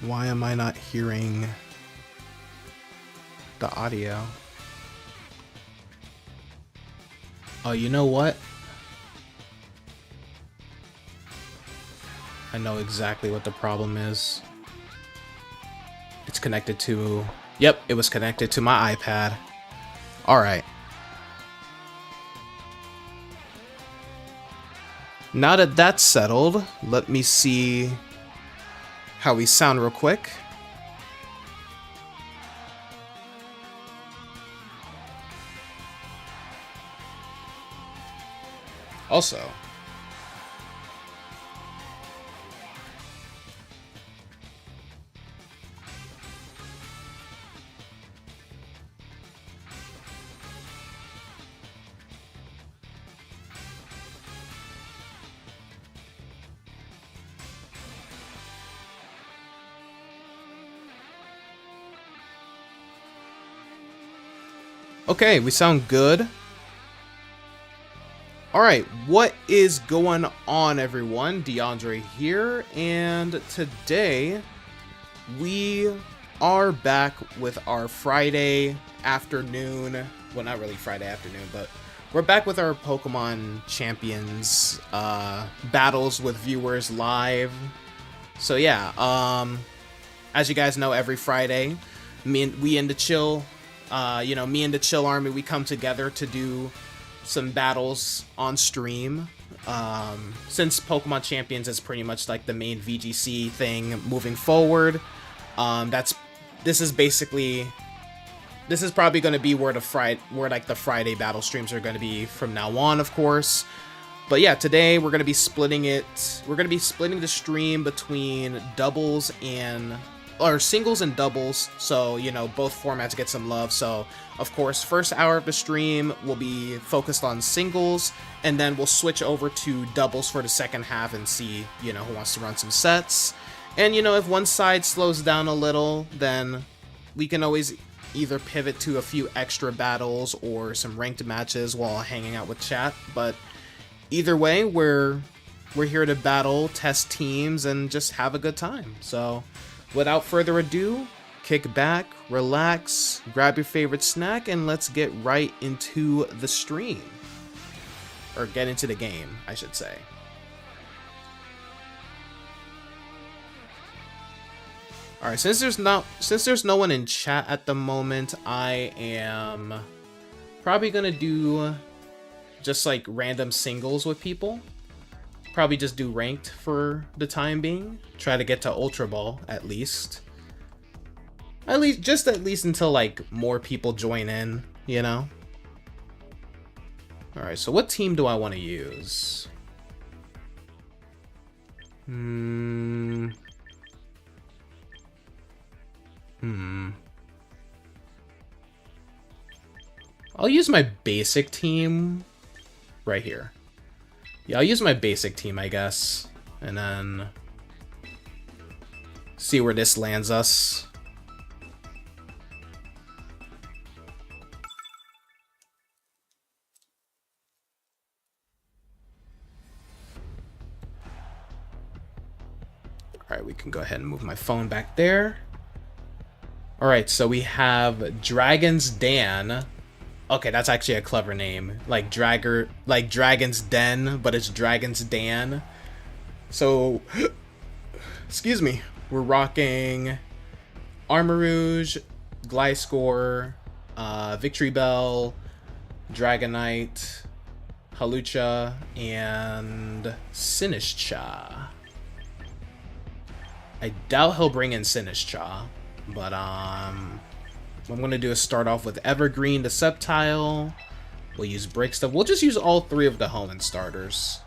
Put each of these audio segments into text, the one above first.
Why am I not hearing the audio? Oh, you know what? I know exactly what the problem is. It's connected to... Yep, it was connected to my iPad. Alright. Now that that's settled, let me see how we sound real quick. Also, okay, we sound good. Alright, what is going on, everyone? DeAndre here, and today we are back with our Friday afternoon, well, not really Friday afternoon, but we're back with our Pokemon Champions battles with viewers live. So yeah, as you guys know, every Friday, me and the Chill Army, we come together to do some battles on stream. Since Pokemon Champions is pretty much like the main VGC thing moving forward, this is probably going to be where the Friday battle streams are going to be from now on, of course. But yeah, today we're going to be splitting it. We're going to be splitting the stream between singles and doubles, so you know, both formats get some love. So of course, first hour of the stream will be focused on singles, and then we'll switch over to doubles for the second half and see, you know, who wants to run some sets. And you know, if one side slows down a little, then we can always either pivot to a few extra battles or some ranked matches while hanging out with chat. But either way, we're here to battle, test teams, and just have a good time. So without further ado, kick back, relax, grab your favorite snack, and let's get right into the stream. Or get into the game, I should say. Alright, since there's no one in chat at the moment, I am probably gonna do just like random singles with people. Probably just do ranked for the time being. Try to get to Ultra Ball at least. At least until like more people join in, you know? Alright, so what team do I want to use? I'll use my basic team right here. Yeah, I'll use my basic team, I guess, and then see where this lands us. Alright, we can go ahead and move my phone back there. Alright, so we have Dragon's Dan. Okay, that's actually a clever name. Like Dragon's Den, but it's Dragon's Dan. So, excuse me. We're rocking Armarouge, Gliscor, Victory Bell, Dragonite, Halucha, and Sinistcha. I doubt he'll bring in Sinistcha, but what I'm going to do is start off with Evergreen, the Sceptile. We'll use Brick Stuff. We'll just use all three of the Hoenn starters.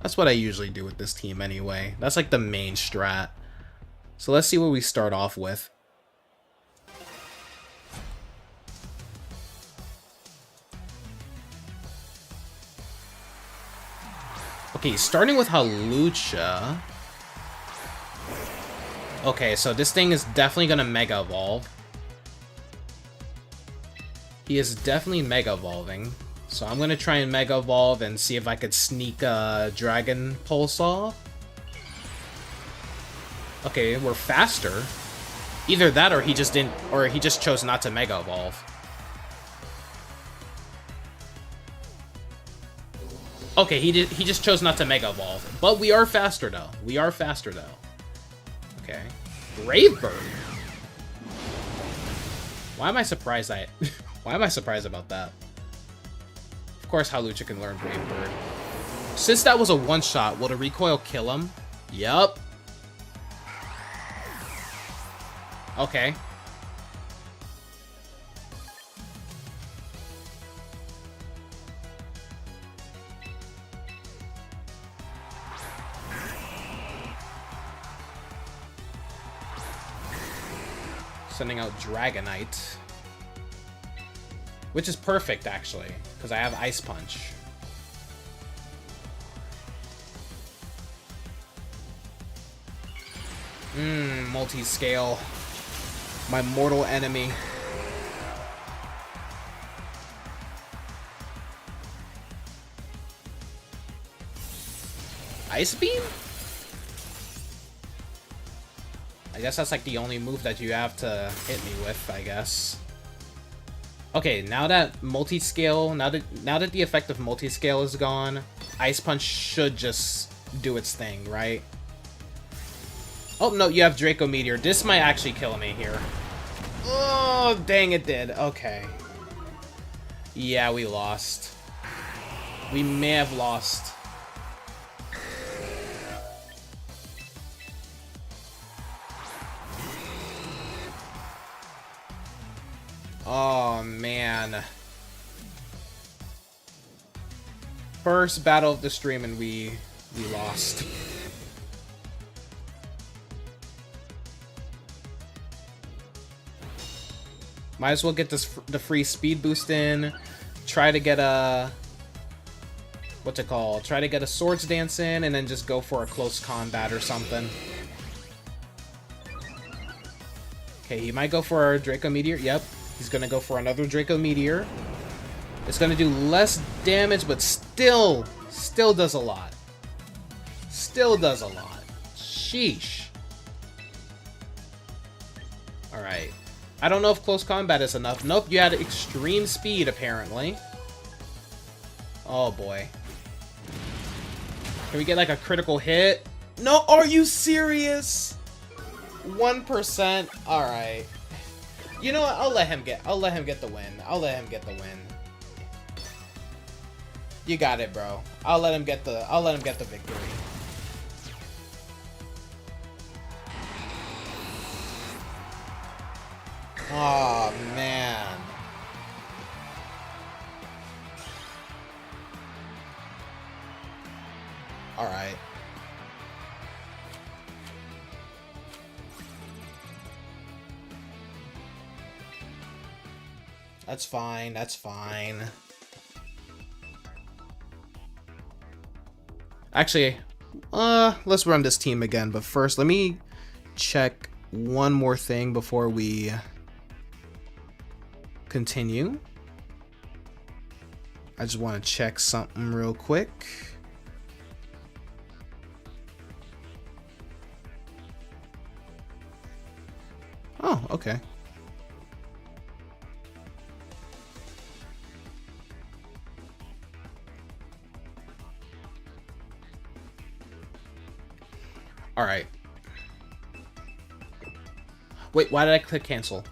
That's what I usually do with this team anyway. That's like the main strat. So let's see what we start off with. Okay, starting with Halucha. Okay, so this thing is definitely going to Mega Evolve. He is definitely Mega Evolving. So I'm going to try and Mega Evolve and see if I could sneak a Dragon Pulse off. Okay, we're faster. Either that or he just didn't, or he just chose not to Mega Evolve. Okay, he just chose not to Mega Evolve. But we are faster though. We are faster though. Okay. Brave Bird. Why am I surprised why am I surprised about that? Of course Hawlucha can learn Brave Bird. Since that was a one-shot, will the recoil kill him? Yup. Okay. Sending out Dragonite. Which is perfect, actually, because I have Ice Punch. Multi-scale. My mortal enemy. Ice Beam? I guess that's like the only move that you have to hit me with, I guess. Okay, now that multi-scale, now that the effect of multi-scale is gone, Ice Punch should just do its thing, right? Oh, no, you have Draco Meteor. This might actually kill me here. Oh, dang, it did. Okay. Yeah, we lost. We may have lost. Oh, man. First battle of the stream and we lost. Might as well get the free speed boost in. Try to get a... What's it called? Try to get a Swords Dance in and then just go for a close combat or something. Okay, he might go for a Draco Meteor. Yep. He's gonna go for another Draco Meteor. It's gonna do less damage, but still does a lot. Still does a lot. Sheesh. Alright. I don't know if close combat is enough. Nope, you had extreme speed, apparently. Oh, boy. Can we get, like, a critical hit? No, are you serious? 1%? Alright. You know what? I'll let him get the win. I'll let him get the win. You got it, bro. I'll let him get the victory. Oh man. All right. That's fine. That's fine. Actually, let's run this team again, but first let me check one more thing before we continue. I just want to check something real quick. Oh, okay. All right. Wait, why did I click cancel?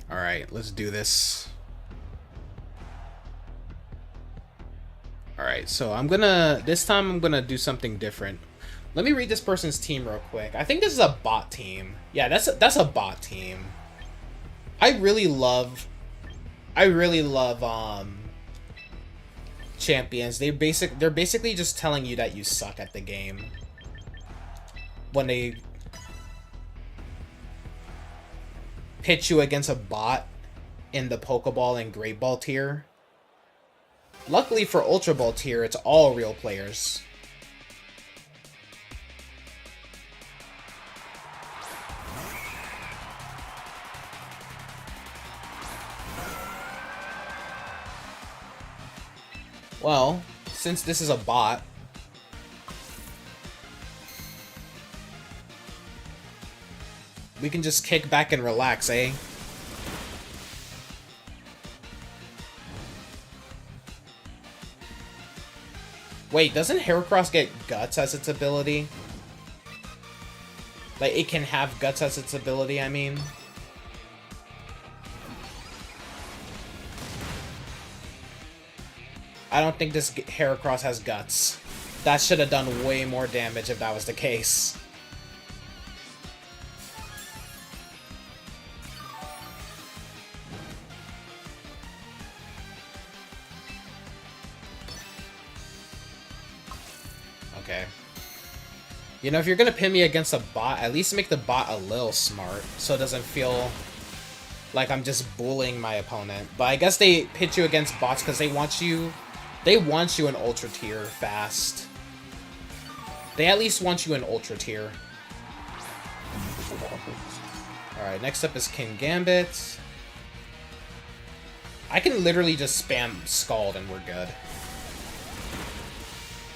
All right, let's do this. All right, so this time I'm gonna do something different. Let me read this person's team real quick. I think this is a bot team. Yeah, that's a bot team. I really love Champions. They're basically just telling you that you suck at the game when they pitch you against a bot in the Pokeball and Great Ball tier. Luckily for Ultra Ball tier, it's all real players. Well, since this is a bot, we can just kick back and relax, eh? Wait, doesn't Heracross get Guts as its ability? Like, it can have Guts as its ability, I mean. I don't think this Heracross has Guts. That should have done way more damage if that was the case. Okay. You know, if you're gonna pin me against a bot, at least make the bot a little smart, so it doesn't feel like I'm just bullying my opponent. But I guess they pit you against bots because they want you in Ultra Tier fast. They at least want you in Ultra Tier. Alright, next up is King Gambit. I can literally just spam Scald and we're good.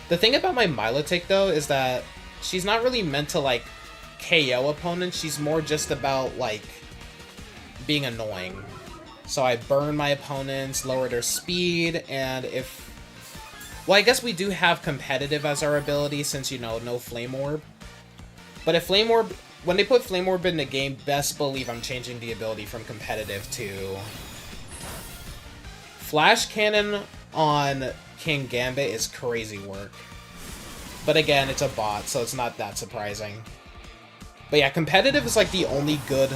The thing about my Milotic, though, is that she's not really meant to, like, KO opponents. She's more just about, like, being annoying. So I burn my opponents, lower their speed, and if... Well, I guess we do have competitive as our ability since, you know, no Flame Orb. But if Flame Orb... When they put Flame Orb in the game, best believe I'm changing the ability from competitive to... Flash Cannon on King Gambit is crazy work. But again, it's a bot, so it's not that surprising. But yeah, competitive is like the only good...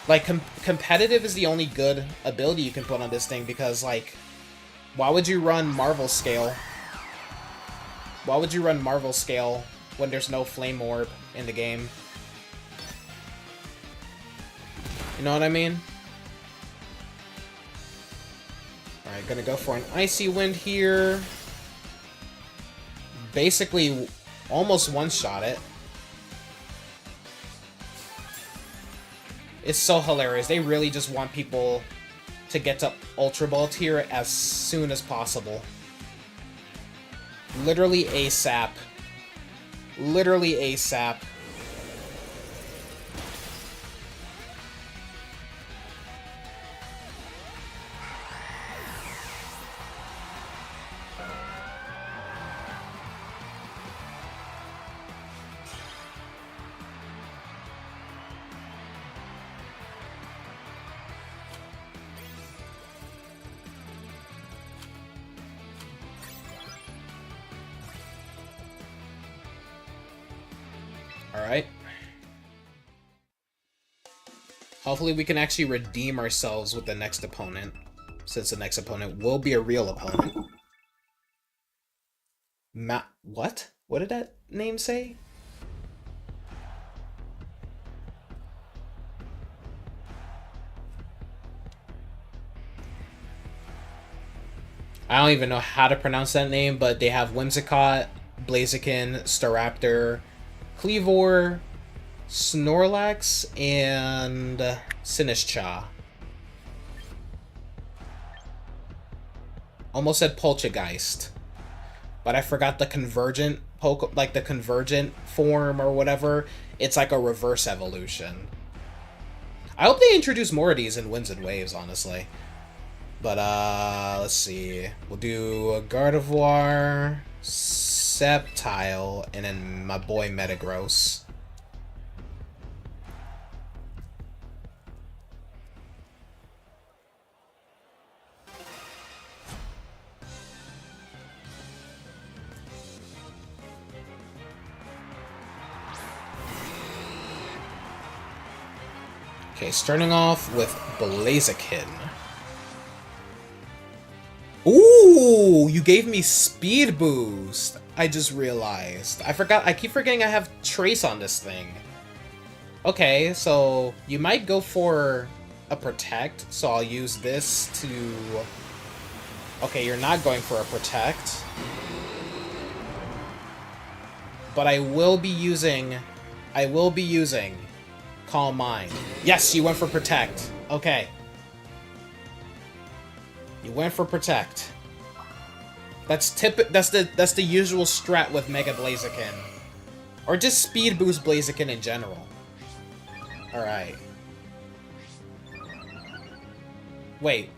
Like, competitive is the only good ability you can put on this thing because, like... Why would you run Marvel Scale? Why would you run Marvel Scale when there's no Flame Orb in the game? You know what I mean? Alright, gonna go for an Icy Wind here. Basically, almost one-shot it. It's so hilarious. They really just want people to get to Ultra Ball tier as soon as possible. Literally ASAP. Literally ASAP. Alright. Hopefully we can actually redeem ourselves with the next opponent, since the next opponent will be a real opponent. What? What did that name say? I don't even know how to pronounce that name, but they have Whimsicott, Blaziken, Staraptor, Cleavor, Snorlax, and Sinistcha. Almost said Poltergeist, but I forgot the convergent like the convergent form or whatever. It's like a reverse evolution. I hope they introduce more of these in Winds and Waves, honestly. But let's see. We'll do a Gardevoir, Sceptile, and then my boy Metagross. Okay, starting off with Blaziken. Ooh, you gave me speed boost. I just realized. I keep forgetting I have Trace on this thing. Okay, so you might go for a Protect, so I'll use this to... Okay, you're not going for a Protect. But I will be using Calm Mind. Yes, you went for Protect. Okay. You went for Protect. That's the usual strat with Mega Blaziken. Or just speed boost Blaziken in general. Alright. Wait.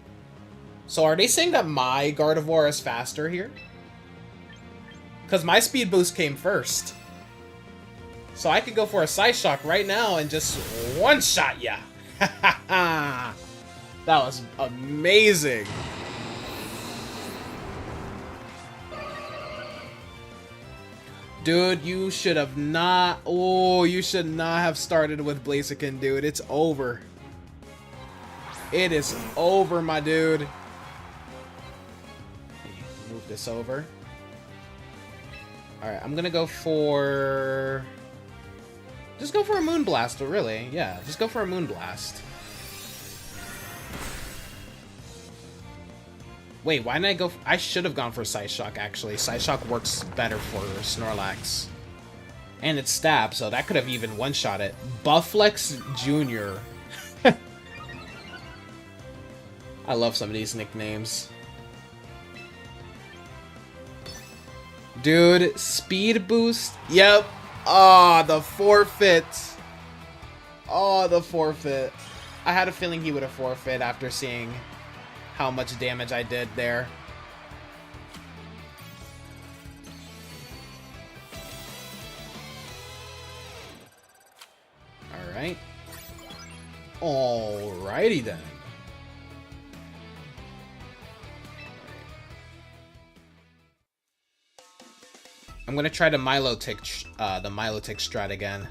So are they saying that my Gardevoir is faster here? Because my speed boost came first. So I could go for a Side Shock right now and just one-shot ya. That was amazing. Dude, you should have not... Oh, you should not have started with Blaziken, dude. It's over. It is over, my dude. Move this over. Alright, I'm gonna go for... Just go for a Moonblast, really. Yeah, just go for a Moonblast. Wait, why didn't I go... I should have gone for Psyshock, actually. Psyshock works better for Snorlax. And it's Stab, so that could have even one-shot it. Bufflex Jr. I love some of these nicknames. Dude, Speed Boost. Yep. Oh, the forfeit. Oh, the forfeit. I had a feeling he would have forfeit after seeing how much damage I did there. Alright. Alrighty then. I'm gonna try the Milotic strat again.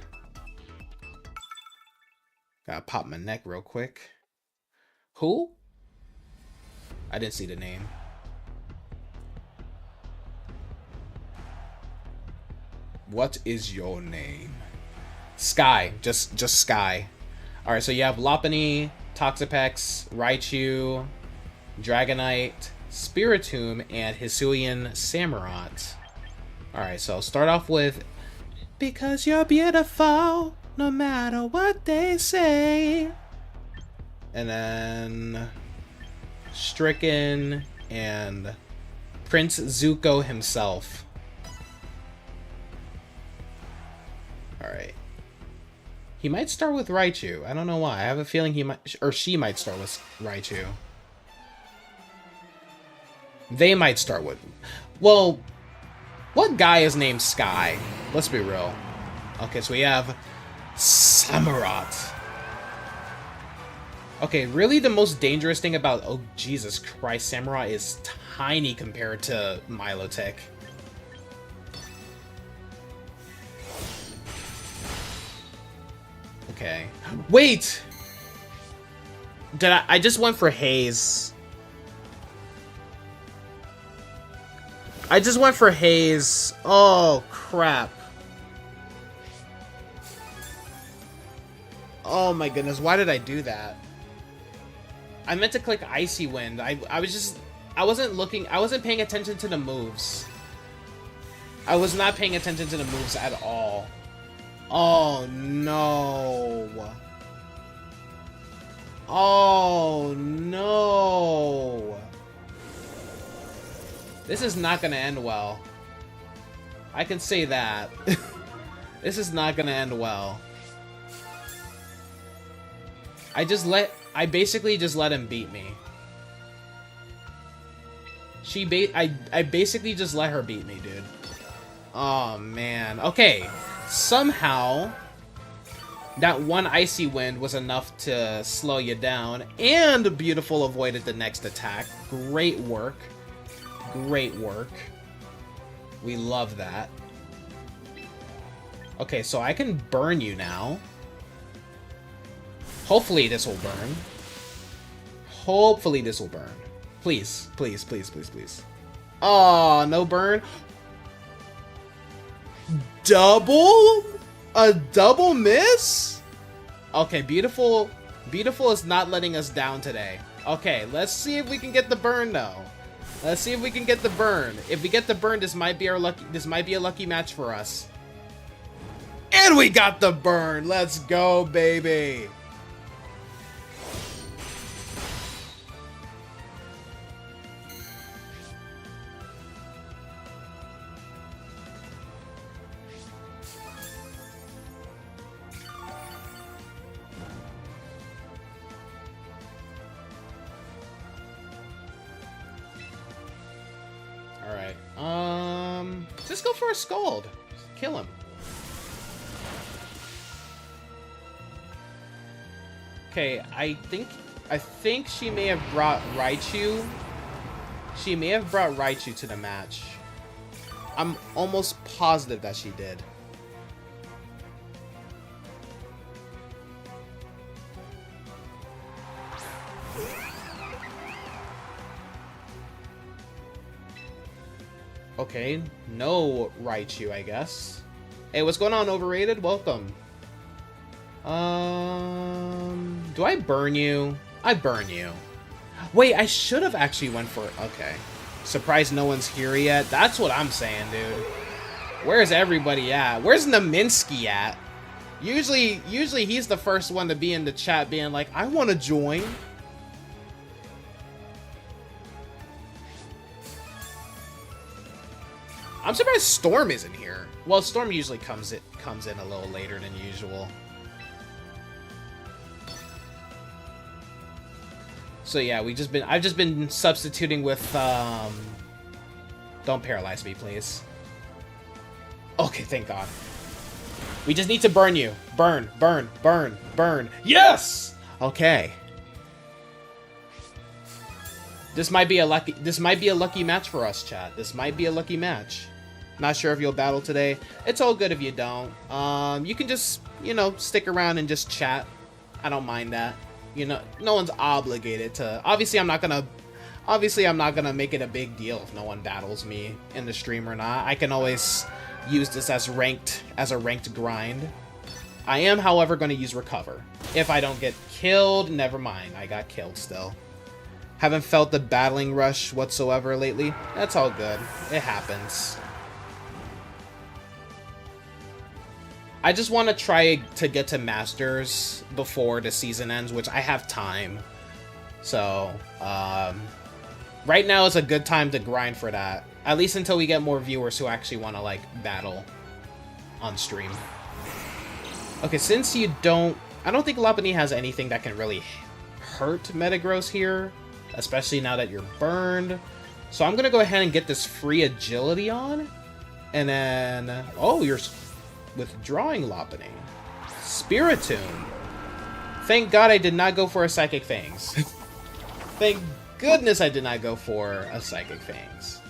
Gotta pop my neck real quick. Who? I didn't see the name. What is your name? Sky. Just Sky. Alright, so you have Lopunny, Toxapex, Raichu, Dragonite, Spiritomb, and Hisuian Samurott. Alright, so I'll start off with because you're beautiful, no matter what they say. And then Stricken and Prince Zuko himself. Alright. He might start with Raichu. I don't know why. I have a feeling he might, or she might start with Raichu. They might start with... Well... What guy is named Sky? Let's be real. Okay, so we have Samurott. Okay, really the most dangerous thing about... Oh, Jesus Christ, Samurott is tiny compared to Milotic. Okay. Wait! I just went for Haze. I just went for Haze. Oh, crap. Oh my goodness, why did I do that? I meant to click Icy Wind. I wasn't paying attention to the moves. I was not paying attention to the moves at all. Oh no. Oh no. This is not gonna end well. I can say that. This is not gonna end well. I basically just let him beat me. I basically just let her beat me, dude. Oh man. Okay. Somehow that one Icy Wind was enough to slow you down, and Beautiful avoided the next attack. Great work. Great work. We love that. Okay, so I can burn you now. Hopefully this will burn. Hopefully this will burn. Please, please, please, please, please. Oh, no burn. Double? A double miss? Okay, Beautiful is not letting us down today. Okay, let's see if we can get the burn though. Let's see if we can get the burn. If we get the burn, this might be a lucky match for us. And we got the burn. Let's go, baby. Alright. Just go for a Scald. Kill him. Okay, I think she may have brought Raichu. She may have brought Raichu to the match. I'm almost positive that she did. Okay, no Raichu, I guess. Hey, what's going on, Overrated? Welcome. Do I burn you? I burn you. Wait, I should have actually went for... Okay. Surprised no one's here yet. That's what I'm saying, dude. Where's everybody at? Where's Naminsky at? Usually he's the first one to be in the chat being like, I want to join. I'm surprised Storm isn't here. Well, Storm usually comes in a little later than usual. So yeah, I've just been substituting with don't paralyze me, please. Okay, thank God. We just need to burn you. Burn, burn, burn, burn. Yes! Okay. This might be a lucky match for us, chat. This might be a lucky match. Not sure if you'll battle today. It's all good if you don't. You can just, you know, stick around and just chat. I don't mind that. You know, no one's obligated to. Obviously, I'm not gonna make it a big deal if no one battles me in the stream or not. I can always use this as a ranked grind. I am, however, going to use recover. If I don't get killed, never mind. I got killed still. Haven't felt the battling rush whatsoever lately. That's all good. It happens. I just want to try to get to Masters before the season ends, which I have time. So, right now is a good time to grind for that. At least until we get more viewers who actually want to, like, battle on stream. Okay, since you don't... I don't think Lopunny has anything that can really hurt Metagross here, especially now that you're burned. So I'm going to go ahead and get this free agility on. And then... Oh, you're... withdrawing Lopunny. Spiritomb. Thank God I did not go for a Psychic Fangs. Thank goodness I did not go for a Psychic Fangs.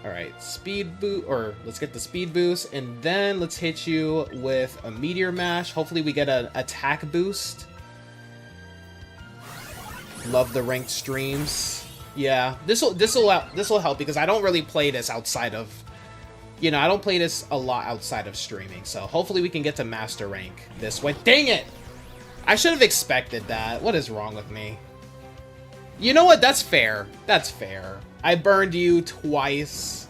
Alright, speed boost, or let's get the speed boost, and then let's hit you with a Meteor Mash. Hopefully we get an attack boost. Love the ranked streams. Yeah, this will help because I don't really play this outside of... You know, I don't play this a lot outside of streaming, so hopefully we can get to Master Rank this way. Dang it! I should have expected that. What is wrong with me? You know what? That's fair. That's fair. I burned you twice.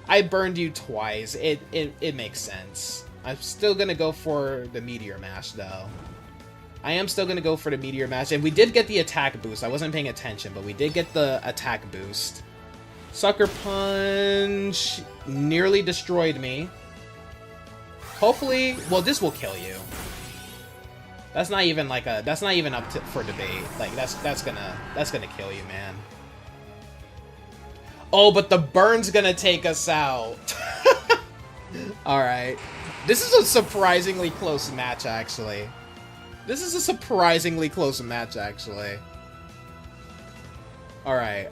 It makes sense. I'm still gonna go for the Meteor Mash, though. I am still gonna go for the Meteor Mash, and we did get the attack boost. I wasn't paying attention, but we did get the attack boost. Sucker Punch nearly destroyed me. Hopefully, well, this will kill you. That's not even like a. That's not even up for debate. Like that's gonna kill you, man. Oh, but the burn's gonna take us out. All right, this is a surprisingly close match, actually. This is a surprisingly close match, actually. All right.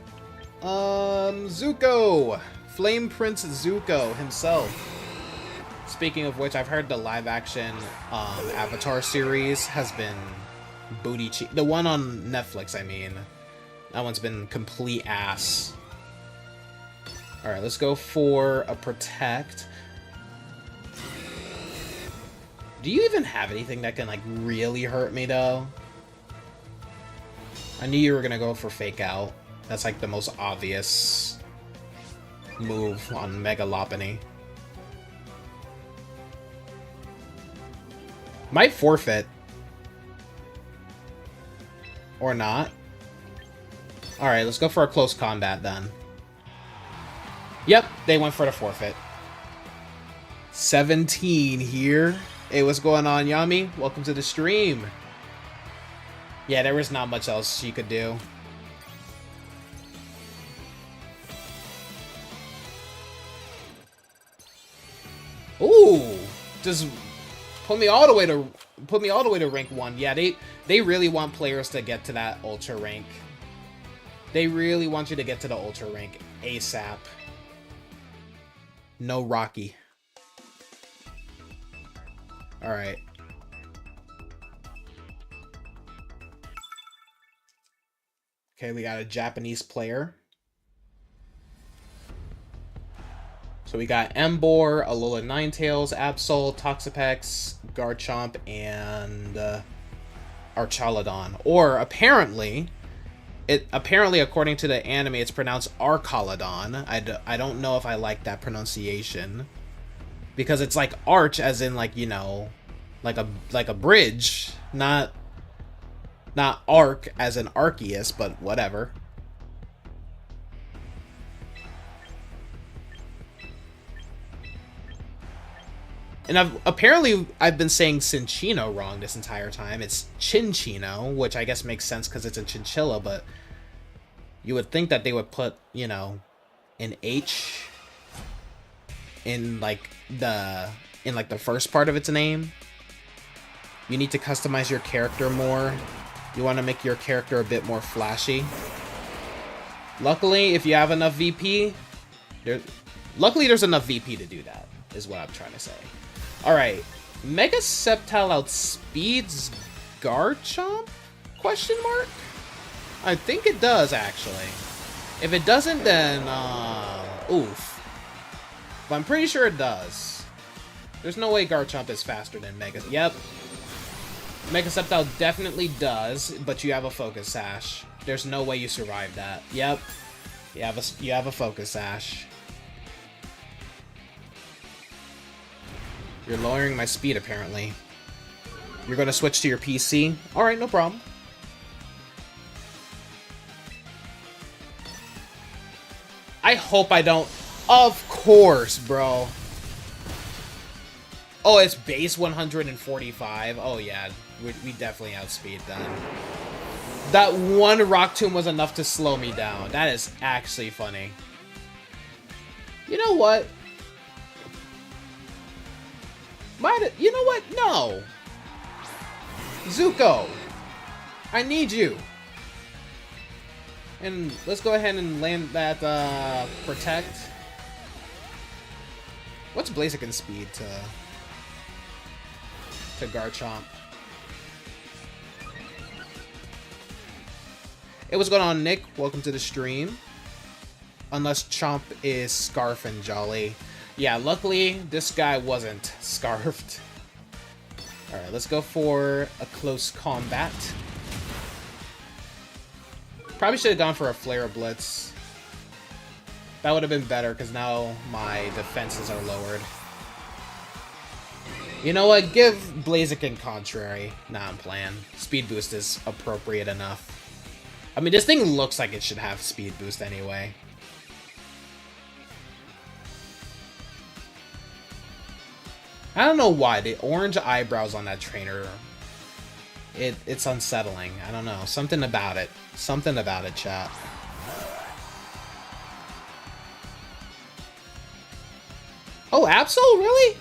Zuko! Flame Prince Zuko himself. Speaking of which, I've heard the live-action Avatar series has been booty cheek. The one on Netflix, I mean. That one's been complete ass. Alright, let's go for a Protect. Do you even have anything that can, like, really hurt me, though? I knew you were gonna go for Fake Out. That's like the most obvious move on Mega Lopunny. Might forfeit. Or not. Alright, let's go for a close combat then. Yep, they went for the forfeit. 17 here. Hey, what's going on, Yami? Welcome to the stream. Yeah, there was not much else she could do. Ooh, just put me all the way to rank 1. Yeah, they really want players to get to that ultra rank. They really want you to get to the ultra rank ASAP. No Rocky. All right. Okay, we got a Japanese player. So we got Emboar, Alola Ninetales, Absol, Toxapex, Garchomp, and Archaludon. Or apparently, according to the anime, it's pronounced Archaludon. I don't know if I like that pronunciation, because it's like arch, as in like, you know, like a bridge, not arc as in Arceus, but whatever. And I've been saying Cinccino wrong this entire time. It's Chinchino, which I guess makes sense because it's a chinchilla, but you would think that they would put, you know, an H in like the first part of its name. You need to customize your character more. You want to make your character a bit more flashy. Luckily, if you have enough VP, there's enough VP to do that, is what I'm trying to say. Alright, Mega Sceptile outspeeds Garchomp? Question mark? I think it does, actually. If it doesn't, then, oof. But I'm pretty sure it does. There's no way Garchomp is faster than Mega... Yep. Mega Sceptile definitely does, but you have a Focus Sash. There's no way you survive that. Yep. You have a Focus Sash. You're lowering my speed, apparently. You're gonna switch to your PC? Alright, no problem. I hope I don't... Of course, bro. Oh, it's base 145. Oh, yeah. We definitely outspeed then. That one Rock Tomb was enough to slow me down. That is actually funny. You know what? You know what? No. Zuko. I need you. And let's go ahead and land that, Protect. What's Blaziken's speed to Garchomp? Hey, what's going on, Nick? Welcome to the stream. Unless Chomp is Scarf and Jolly. Yeah, luckily, this guy wasn't scarfed. Alright, let's go for a close combat. Probably should have gone for a Flare Blitz. That would have been better, because now my defenses are lowered. You know what? Give Blaziken Contrary. Nah, I'm playing. Speed Boost is appropriate enough. I mean, this thing looks like it should have Speed Boost anyway. I don't know why. The orange eyebrows on that trainer, it's unsettling. I don't know. Something about it. Something about it, chat. Oh, Absol? Really?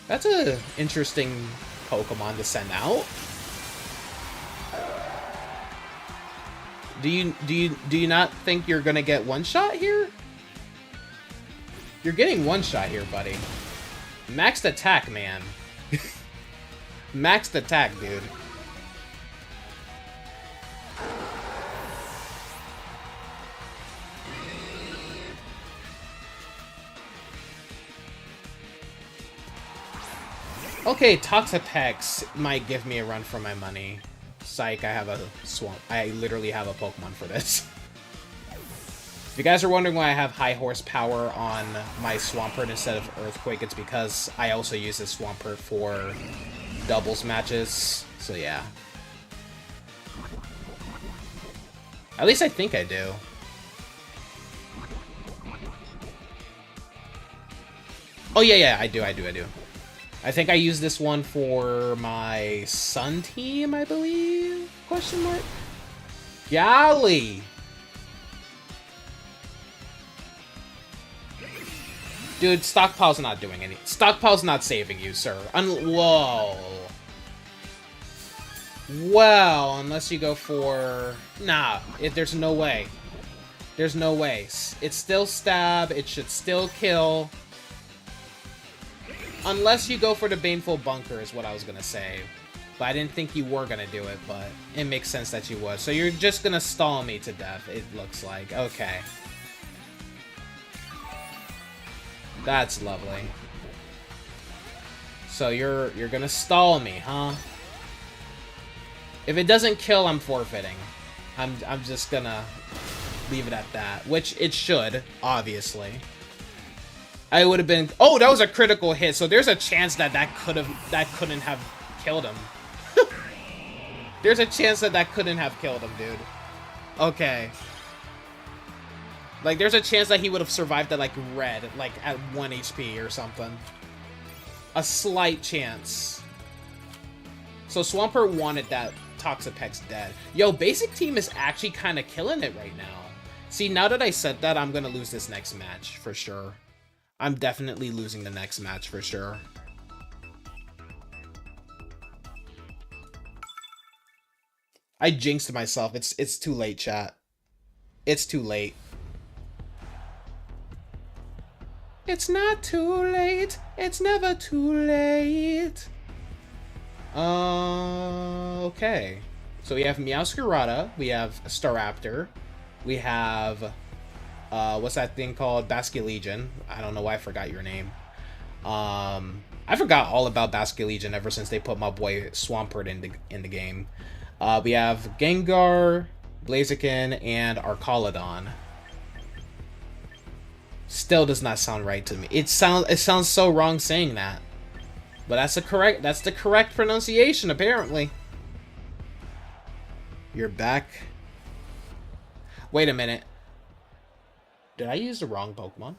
That's a interesting Pokemon to send out. Do you not think you're gonna get one shot here? You're getting one shot here, buddy. Maxed attack, man. Maxed attack, dude. Okay, Toxapex might give me a run for my money. Psych, I have a swamp. I literally have a Pokemon for this. If you guys are wondering why I have high horsepower on my Swampert instead of Earthquake, it's because I also use this Swampert for doubles matches. So yeah. At least I think I do. Oh yeah, I do. I think I use this one for my Sun team, I believe? Question mark? Golly! Dude, Stockpile's not doing any. Stockpile's not saving you, sir. Whoa. Well, unless you go for... Nah, there's no way. There's no way. It's still stab. It should still kill. Unless you go for the Baneful Bunker is what I was gonna say. But I didn't think you were gonna do it, but it makes sense that you would. So you're just gonna stall me to death, it looks like. Okay. That's lovely. So you're gonna stall me, huh? If it doesn't kill, I'm forfeiting. I'm just gonna leave it at that, which it should, obviously. I would have been... Oh, that was a critical hit, so there's a chance that couldn't have killed him. There's a chance that couldn't have killed him, dude. Okay. Like, there's a chance that he would have survived at, like, red, like, at 1 HP or something. A slight chance. So Swampert wanted that Toxapex dead. Yo, basic team is actually kind of killing it right now. See, now that I said that, I'm gonna lose this next match, for sure. I'm definitely losing the next match, for sure. I jinxed myself. It's too late, chat. It's too late. It's not too late. It's never too late. Okay. So we have Meowscarada. We have Staraptor. We have... what's that thing called? Basculegion. I don't know why I forgot your name. I forgot all about Basculegion ever since they put my boy Swampert in the game. We have Gengar, Blaziken, and Arcaladon. Still does not sound right to me. It sounds so wrong saying that. But that's the correct pronunciation, apparently. You're back. Wait a minute. Did I use the wrong Pokemon?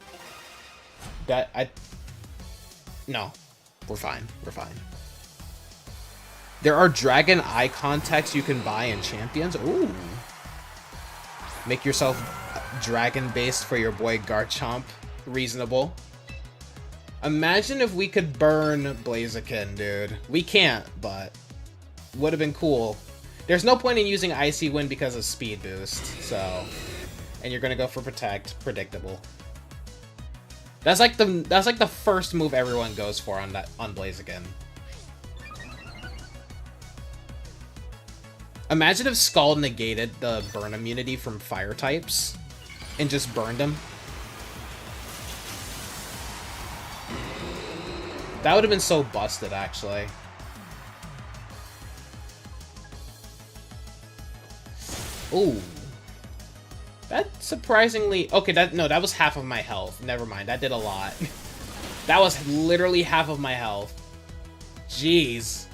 No. We're fine. We're fine. There are Dragon Eye contacts you can buy in Champions. Ooh. Make yourself dragon-based for your boy Garchomp. Reasonable. Imagine if we could burn Blaziken, dude. We can't, but would have been cool. There's no point in using Icy Wind because of speed boost, so... And you're gonna go for Protect. Predictable. That's like the first move everyone goes for on Blaziken. Imagine if Scald negated the burn immunity from fire types and just burned him. That would have been so busted, actually. Ooh. That surprisingly... Okay, that was half of my health. Never mind, that did a lot. That was literally half of my health. Jeez.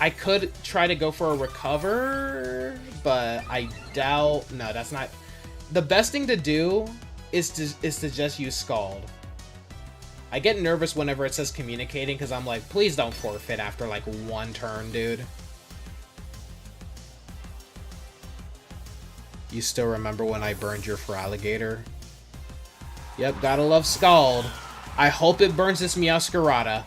I could try to go for a recover, but I doubt... No, that's not... The best thing to do is to just use Scald. I get nervous whenever it says communicating, because I'm like, please don't forfeit after, like, one turn, dude. You still remember when I burned your Feraligatr? Yep, gotta love Scald. I hope it burns this Meowscarada.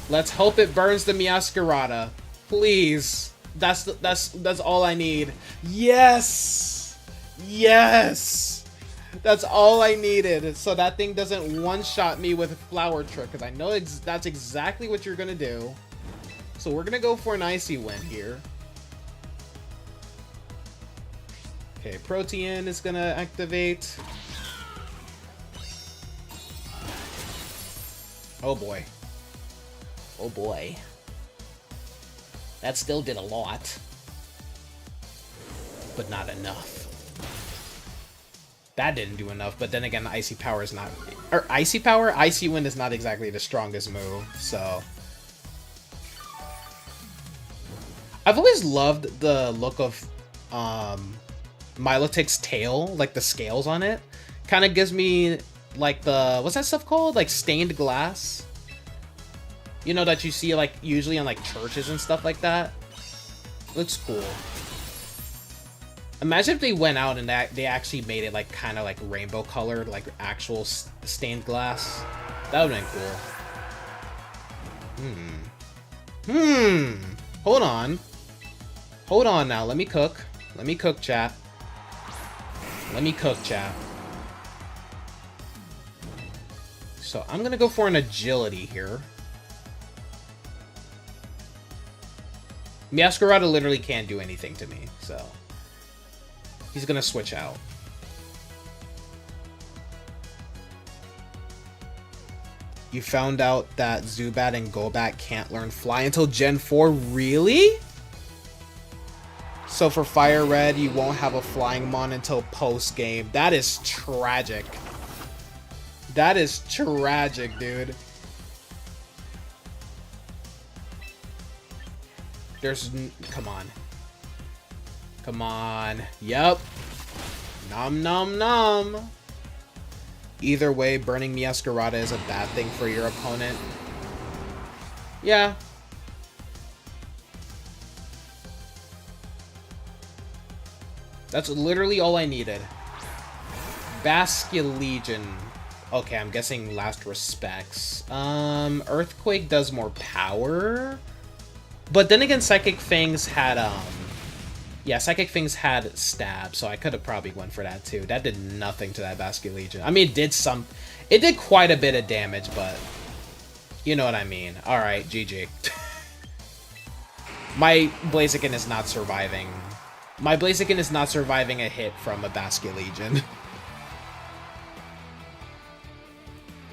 Let's hope it burns the Meowscarada. Please. That's all I need. Yes! Yes! That's all I needed. So that thing doesn't one-shot me with Flower Trick, because I know that's exactly what you're gonna do. So we're gonna go for an Icy Wind here. Okay, Protean is gonna activate. Oh boy. Oh boy. That still did a lot. But not enough. That didn't do enough, but then again, the Icy Power is not... Or Icy Power? Icy Wind is not exactly the strongest move, so... I've always loved the look of Milotic's tail, like the scales on it. Kind of gives me like the... What's that stuff called? Like stained glass? You know, that you see like usually on like churches and stuff like that? Looks cool. Imagine if they went out and that they actually made it like kind of like rainbow colored, like actual stained glass. That would have been cool. Hold on. Hold on now. Let me cook. Let me cook, chat. Let me cook, chat. So I'm gonna go for an agility here. Meowscarada literally can't do anything to me, so he's gonna switch out. You found out that Zubat and Golbat can't learn Fly until Gen 4? Really? So for Fire Red, you won't have a Flying Mon until post-game. That is tragic. That is tragic, dude. Come on. Come on. Yep. Nom nom nom. Either way, burning Meowscarada is a bad thing for your opponent. Yeah. That's literally all I needed. Basculegion. Okay, I'm guessing last respects. Earthquake does more power. But then again, Psychic Fangs had, yeah, Psychic Fangs had stab, so I could have probably went for that too. That did nothing to that Basculegion. I mean, it did quite a bit of damage, but you know what I mean. Alright, GG. My Blaziken is not surviving. My Blaziken is not surviving a hit from a Basculegion.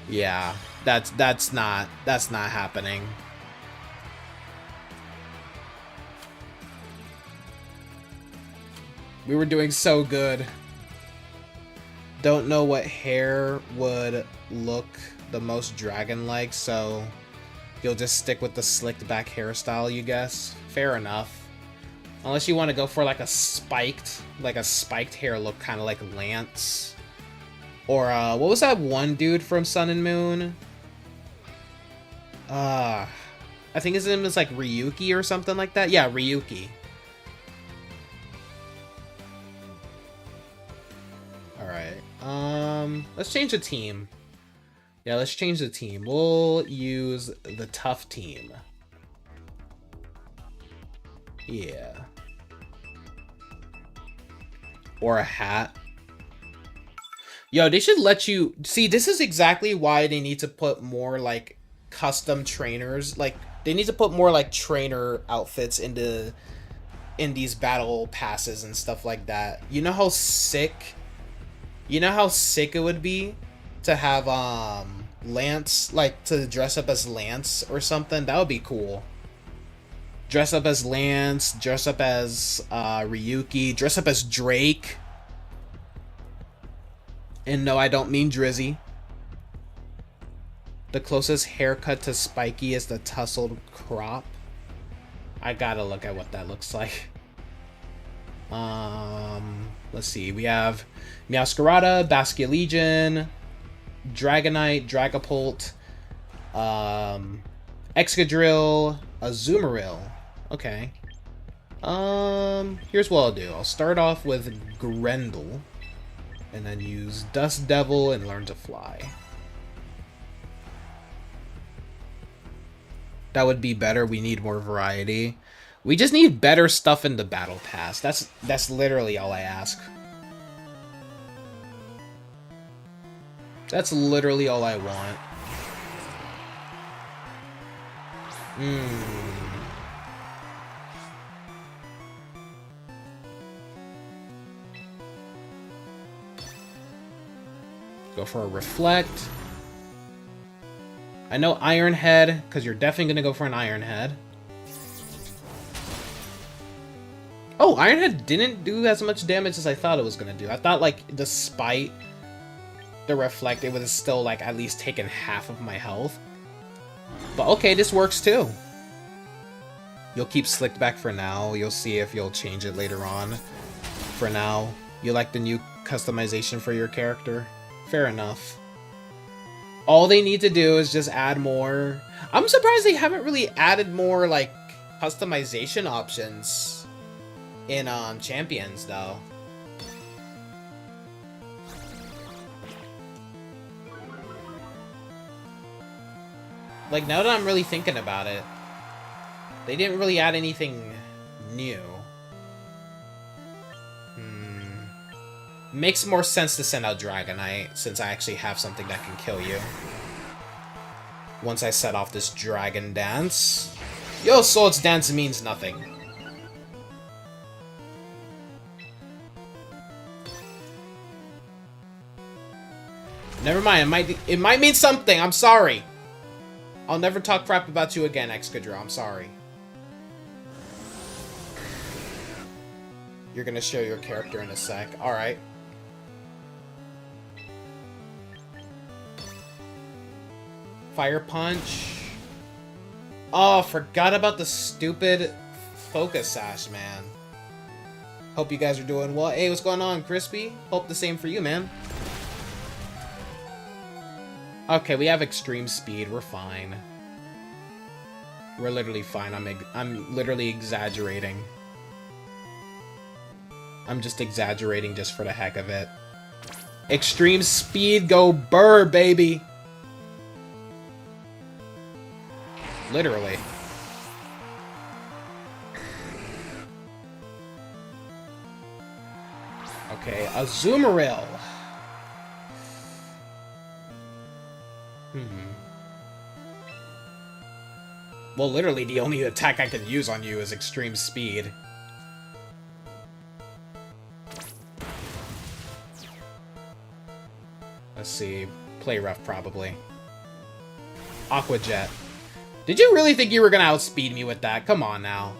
Yeah, that's not happening. We were doing so good. Don't know what hair would look the most dragon-like, so you'll just stick with the slicked back hairstyle, you guess? Fair enough. Unless you want to go for like a spiked hair look, kind of like Lance. Or, what was that one dude from Sun and Moon? I think his name is like Ryuki or something like that. Yeah, Ryuki. Alright, let's change the team. Yeah, let's change the team. We'll use the tough team. Yeah. Or a hat. Yo, they should let you... See, this is exactly why they need to put more, like, custom trainers. Like, they need to put more, like, trainer outfits in these battle passes and stuff like that. You know how sick... You know how sick it would be to have, Lance, like, to dress up as Lance or something? That would be cool. Dress up as Lance, dress up as, Ryuki, dress up as Drake. And no, I don't mean Drizzy. The closest haircut to Spiky is the tussled crop. I gotta look at what that looks like. Let's see. We have Meowscarada, Basculegion, Dragonite, Dragapult, Excadrill, Azumarill. Okay. Here's what I'll do. I'll start off with Grendel, and then use Dust Devil and Learn to Fly. That would be better. We need more variety. We just need better stuff in the Battle Pass. That's literally all I ask. That's literally all I want. Go for a Reflect. I know Iron Head, because you're definitely going to go for an Iron Head. Oh, Iron Head didn't do as much damage as I thought it was going to do. I thought, like, despite the Reflect, it would have still, like, at least taken half of my health. But okay, this works too. You'll keep Slicked Back for now. You'll see if you'll change it later on. For now, you like the new customization for your character? Fair enough. All they need to do is just add more. I'm surprised they haven't really added more, like, customization options in Champions, though. Like, now that I'm really thinking about it, they didn't really add anything new. Makes more sense to send out Dragonite, since I actually have something that can kill you. Once I set off this Dragon Dance. Yo, Swords Dance means nothing. Never mind, it might mean something, I'm sorry. I'll never talk crap about you again, Excadrill, I'm sorry. You're gonna show your character in a sec, alright. Fire Punch. Oh, forgot about the stupid Focus Sash, man. Hope you guys are doing well. Hey, what's going on, Crispy? Hope the same for you, man. Okay, we have Extreme Speed. We're fine. We're literally fine. I'm literally exaggerating. I'm just exaggerating just for the heck of it. Extreme Speed, go burr, baby! Literally. Okay, Azumarill. Well, literally, the only attack I can use on you is Extreme Speed. Let's see. Play rough, probably. Aqua Jet. Did you really think you were gonna outspeed me with that? Come on now.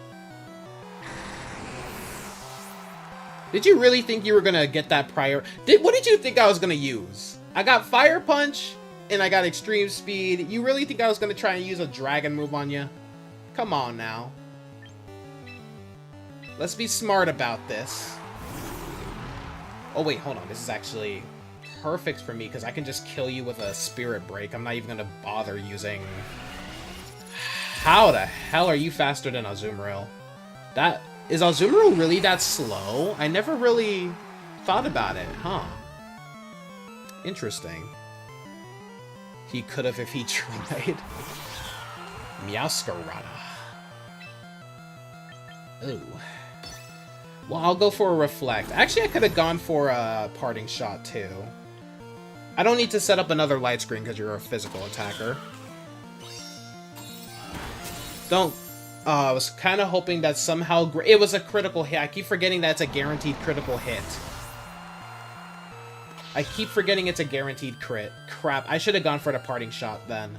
Did you really think you were gonna get that prior? What did you think I was gonna use? I got Fire Punch, and I got Extreme Speed. You really think I was gonna try and use a Dragon move on you? Come on now. Let's be smart about this. Oh wait, hold on. This is actually perfect for me, because I can just kill you with a Spirit Break. I'm not even gonna bother using... How the hell are you faster than Azumarill? Is Azumarill really that slow? I never really thought about it, huh? Interesting. He could have if he tried. Meowscarada. Ooh. Well, I'll go for a Reflect. Actually, I could have gone for a Parting Shot, too. I don't need to set up another light screen because you're a physical attacker. I was kind of hoping that somehow... It was a critical hit. I keep forgetting that it's a guaranteed critical hit. I keep forgetting it's a guaranteed crit. Crap, I should have gone for the Parting Shot then.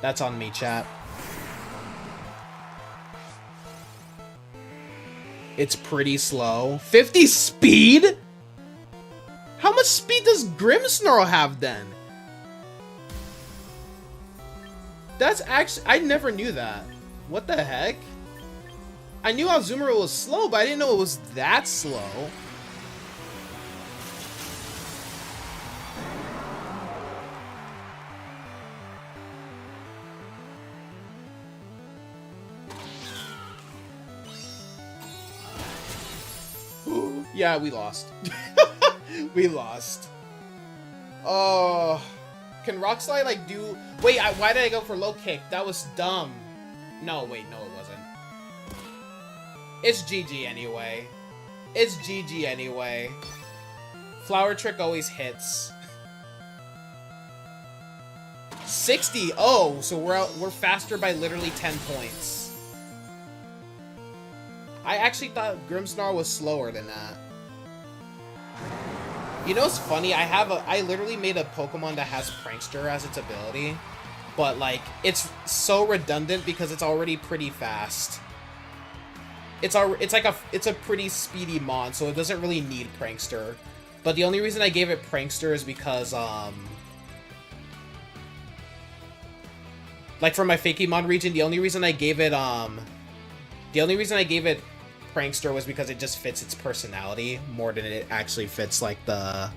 That's on me, chat. It's pretty slow. 50 speed? How much speed does Grimmsnarl have then? That's actually... I never knew that. What the heck? I knew Azumarill was slow, but I didn't know it was that slow. Yeah, we lost. We lost. Oh. Can Rock Slide, like, do... Wait, why did I go for Low Kick? That was dumb. No, wait, no, it wasn't. It's GG anyway. It's GG anyway. Flower Trick always hits. 60! Oh, so we're faster by literally 10 points. I actually thought Grimmsnarl was slower than that. You know what's funny? I literally made a Pokemon that has Prankster as its ability. But, like, it's so redundant because it's already pretty fast. It's a pretty speedy mon, so it doesn't really need Prankster. But the only reason I gave it Prankster is because, like, for my Fakemon region, the only reason I gave it Prankster was because it just fits its personality more than it actually fits, like, the...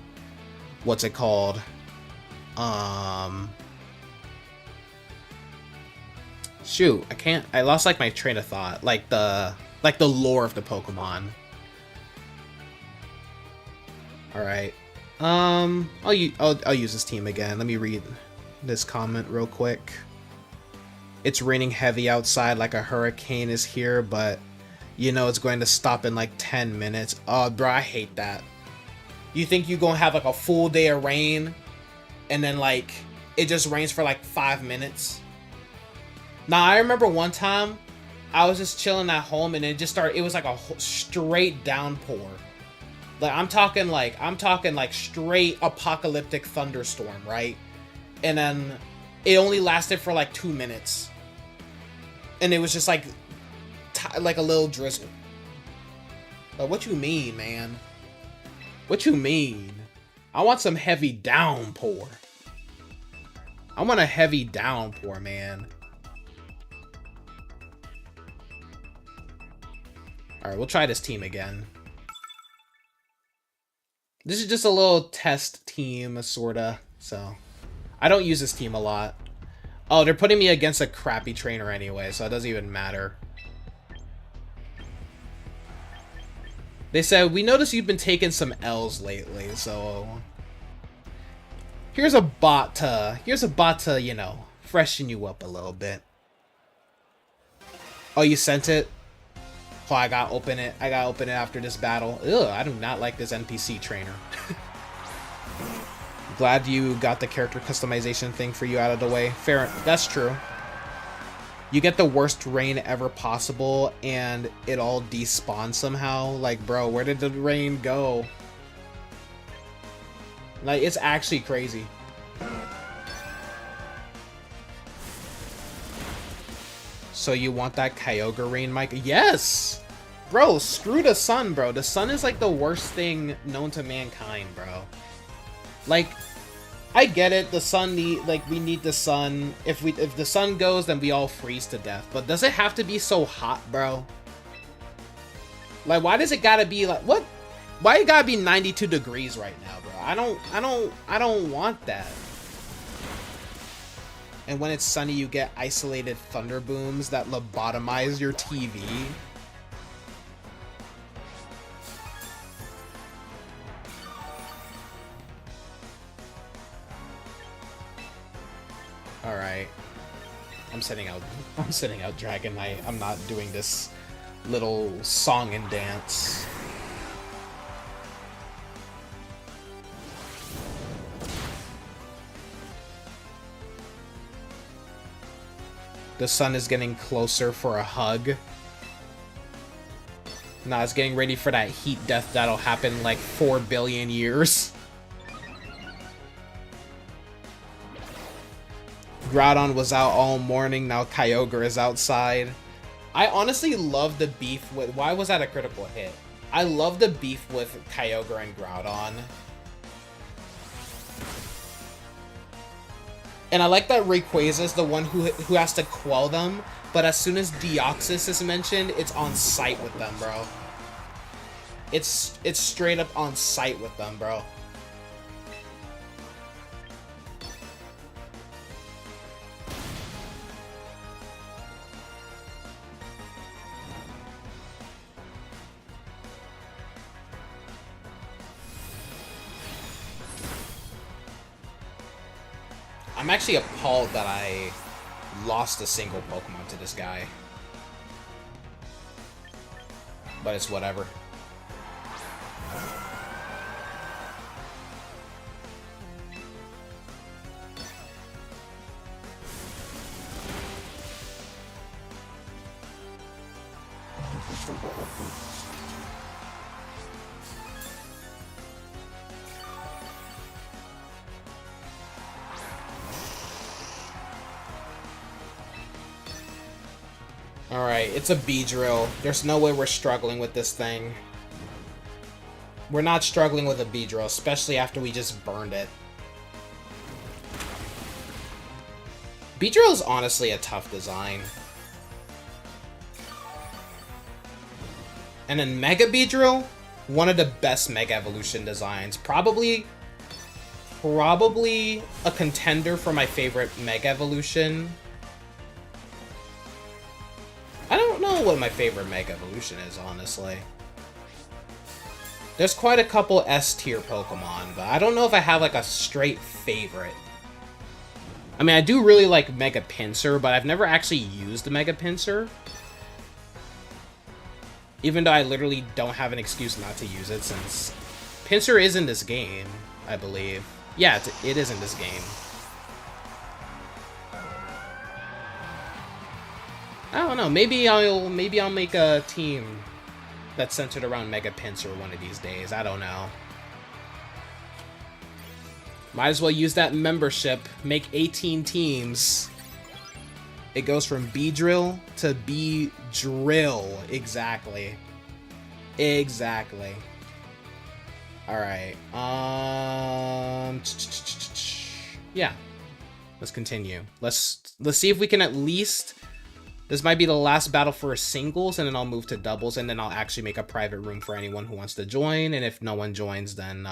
What's it called? Shoot, I lost, like, my train of thought. Like the lore of the Pokemon. Alright. I'll use this team again. Let me read this comment real quick. It's raining heavy outside like a hurricane is here, but you know it's going to stop in like 10 minutes. Oh, bro, I hate that. You think you're gonna have like a full day of rain and then like it just rains for like 5 minutes? Now, I remember one time I was just chilling at home and it just started, it was like a straight downpour. Like I'm talking like straight apocalyptic thunderstorm, right? And then it only lasted for like 2 minutes. And it was just like a little drizzle. Like, what you mean, man? What you mean? I want some heavy downpour. I want a heavy downpour, man. Alright, we'll try this team again. This is just a little test team, sorta. So, I don't use this team a lot. Oh, they're putting me against a crappy trainer anyway, so it doesn't even matter. They said, we noticed you've been taking some L's lately, so... Here's a bot to, you know, freshen you up a little bit. Oh, you sent it? Oh, I gotta open it. I gotta open it after this battle. Ugh, I do not like this NPC trainer. Glad you got the character customization thing for you out of the way. Fair, that's true. You get the worst rain ever possible, and it all despawns somehow. Like, bro, where did the rain go? Like, it's actually crazy. So you want that Kyogre rain, Mike? Yes! Bro, screw the sun, bro. The sun is like the worst thing known to mankind, bro. Like, I get it, the sun we need the sun. If the sun goes, then we all freeze to death. But does it have to be so hot, bro? Like, why does it gotta be like, what? Why it gotta be 92 degrees right now, bro? I don't want that. And when it's sunny, you get isolated thunder booms that lobotomize your TV. Alright. I'm sending out Dragon Knight. I'm not doing this little song and dance. The sun is getting closer for a hug. Nah, it's getting ready for that heat death that'll happen in like 4 billion years. Groudon was out all morning, now Kyogre is outside. I honestly love the beef with... Why was that a critical hit? I love the beef with Kyogre and Groudon. And I like that Rayquaza's the one who has to quell them, but as soon as Deoxys is mentioned, it's on site with them, bro. It's straight up on site with them, bro. I'm actually appalled that I lost a single Pokemon to this guy. But it's whatever. Alright, it's a Beedrill. There's no way we're struggling with this thing. We're not struggling with a Beedrill, especially after we just burned it. Beedrill is honestly a tough design. And then Mega Beedrill, one of the best Mega Evolution designs. Probably a contender for my favorite Mega Evolution. I don't know what my favorite Mega Evolution is, honestly. There's quite a couple S-tier Pokemon, but I don't know if I have like a straight favorite. I mean, I do really like Mega Pinsir, but I've never actually used Mega Pinsir. Even though I literally don't have an excuse not to use it, since Pinsir is in this game, I believe. Yeah, it is in this game. I don't know. Maybe I'll make a team that's centered around Mega Pinsir one of these days. I don't know. Might as well use that membership. Make 18 teams. It goes from B-Drill to B-Drill. Exactly. Exactly. Alright. Yeah. Let's continue. Let's see if we can at least... This might be the last battle for singles, and then I'll move to doubles, and then I'll actually make a private room for anyone who wants to join, and if no one joins, then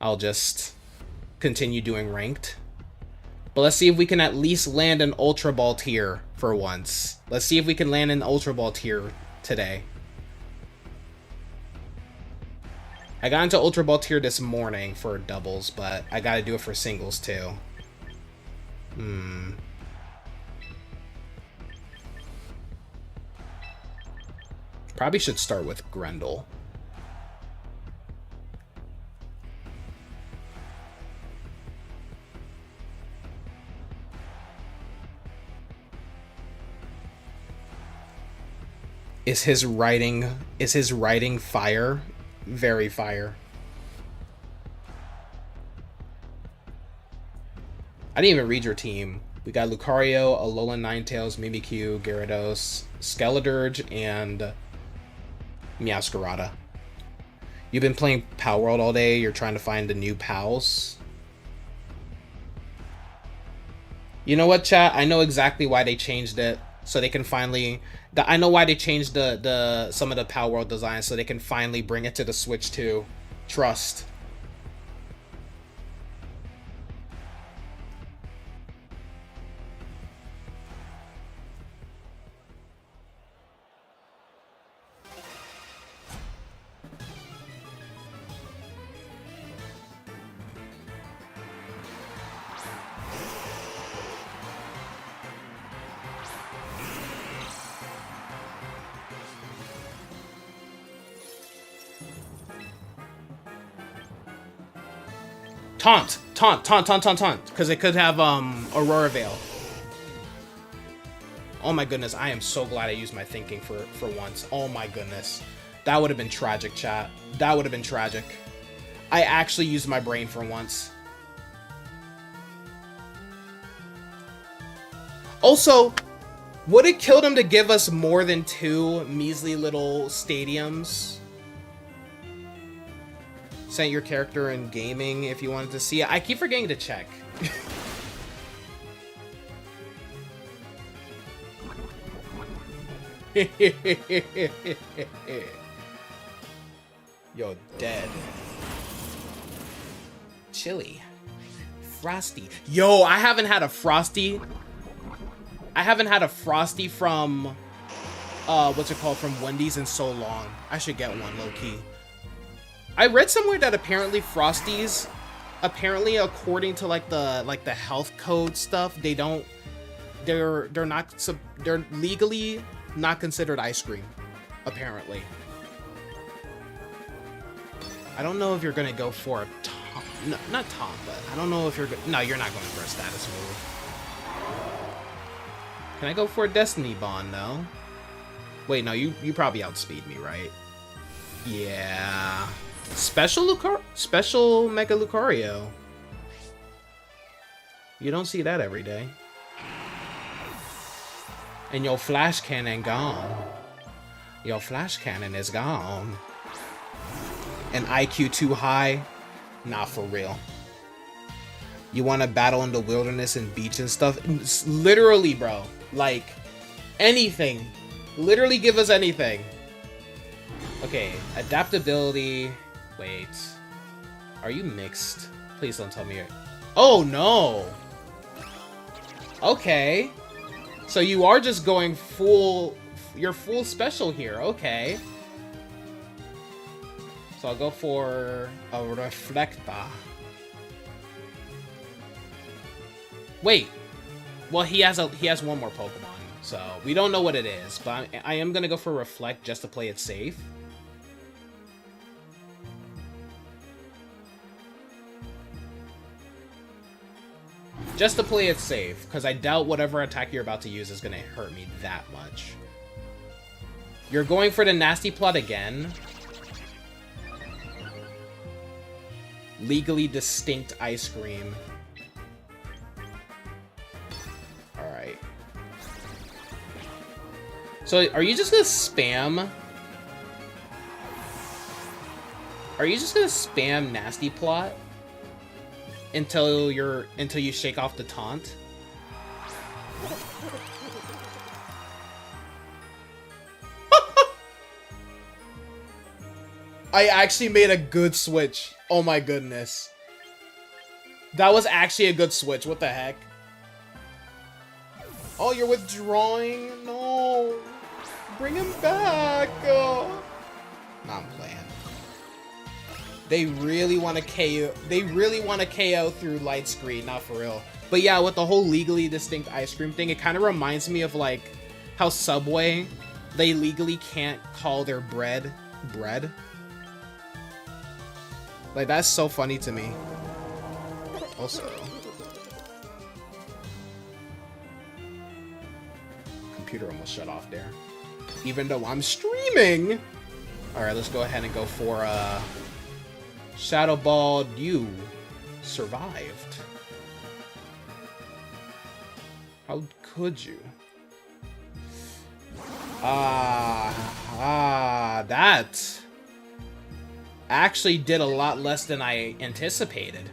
I'll just continue doing ranked. But let's see if we can at least land an Ultra Ball tier for once. Let's see if we can land an Ultra Ball tier today. I got into Ultra Ball tier this morning for doubles, but I gotta do it for singles too. Probably should start with Grendel. Is his writing fire? Very fire. I didn't even read your team. We got Lucario, Alolan Ninetales, Mimikyu, Gyarados, Skeledirge, and Meowscarada. You've been playing Pal World all day. You're trying to find the new pals. You know what, chat? I know exactly why they changed it. So they can finally... I know why they changed some of the Pal World designs, so they can finally bring it to the Switch too. Trust. Taunt, because it could have Aurora Veil. Oh my goodness, I am so glad I used my thinking for once. Oh my goodness. That would have been tragic, chat. That would have been tragic. I actually used my brain for once. Also, would it kill them to give us more than 2 measly little stadiums? Sent your character in gaming if you wanted to see it. I keep forgetting to check. Yo, dead. Chili. Frosty. Yo, I haven't had a Frosty. I haven't had a Frosty from, what's it called, from Wendy's in so long. I should get one, low-key. I read somewhere that apparently Frosties, according to like the health code stuff, they're legally not considered ice cream, apparently. I don't know if you're gonna go for a Tom, no, not Tom, but I don't know if you're no, you're not going for a status move. Can I go for a Destiny Bond though? Wait, no, you probably outspeed me, right? Yeah. Special Mega Lucario. You don't see that every day. And your Flash Cannon gone. Your Flash Cannon is gone. And IQ too high? Nah, for real. You want to battle in the wilderness and beach and stuff? Literally, bro. Like, anything. Literally give us anything. Okay, adaptability... Wait. Are you mixed? Please don't tell me you're... Oh, no! Okay. So you are just going full... You're full special here. Okay. So I'll go for a Reflecta. Wait. Well, he has one more Pokemon, so we don't know what it is. But I am gonna go for Reflect just to play it safe. Just to play it safe, because I doubt whatever attack you're about to use is gonna hurt me that much. You're going for the nasty plot again. Legally distinct ice cream. Alright. So, are you just gonna spam? Are you just gonna spam nasty plot? Until you shake off the taunt? I actually made a good switch. Oh my goodness. That was actually a good switch. What the heck? Oh, you're withdrawing? No. Bring him back. Oh. Nah, I'm playing. They really want to KO. They really want to KO through light screen, not for real. But yeah, with the whole legally distinct ice cream thing, it kind of reminds me of like how Subway, they legally can't call their bread bread. Like, that's so funny to me. Also, computer almost shut off there. Even though I'm streaming. All right, let's go ahead and go for Shadow Ball. You survived. How could you? That actually did a lot less than I anticipated.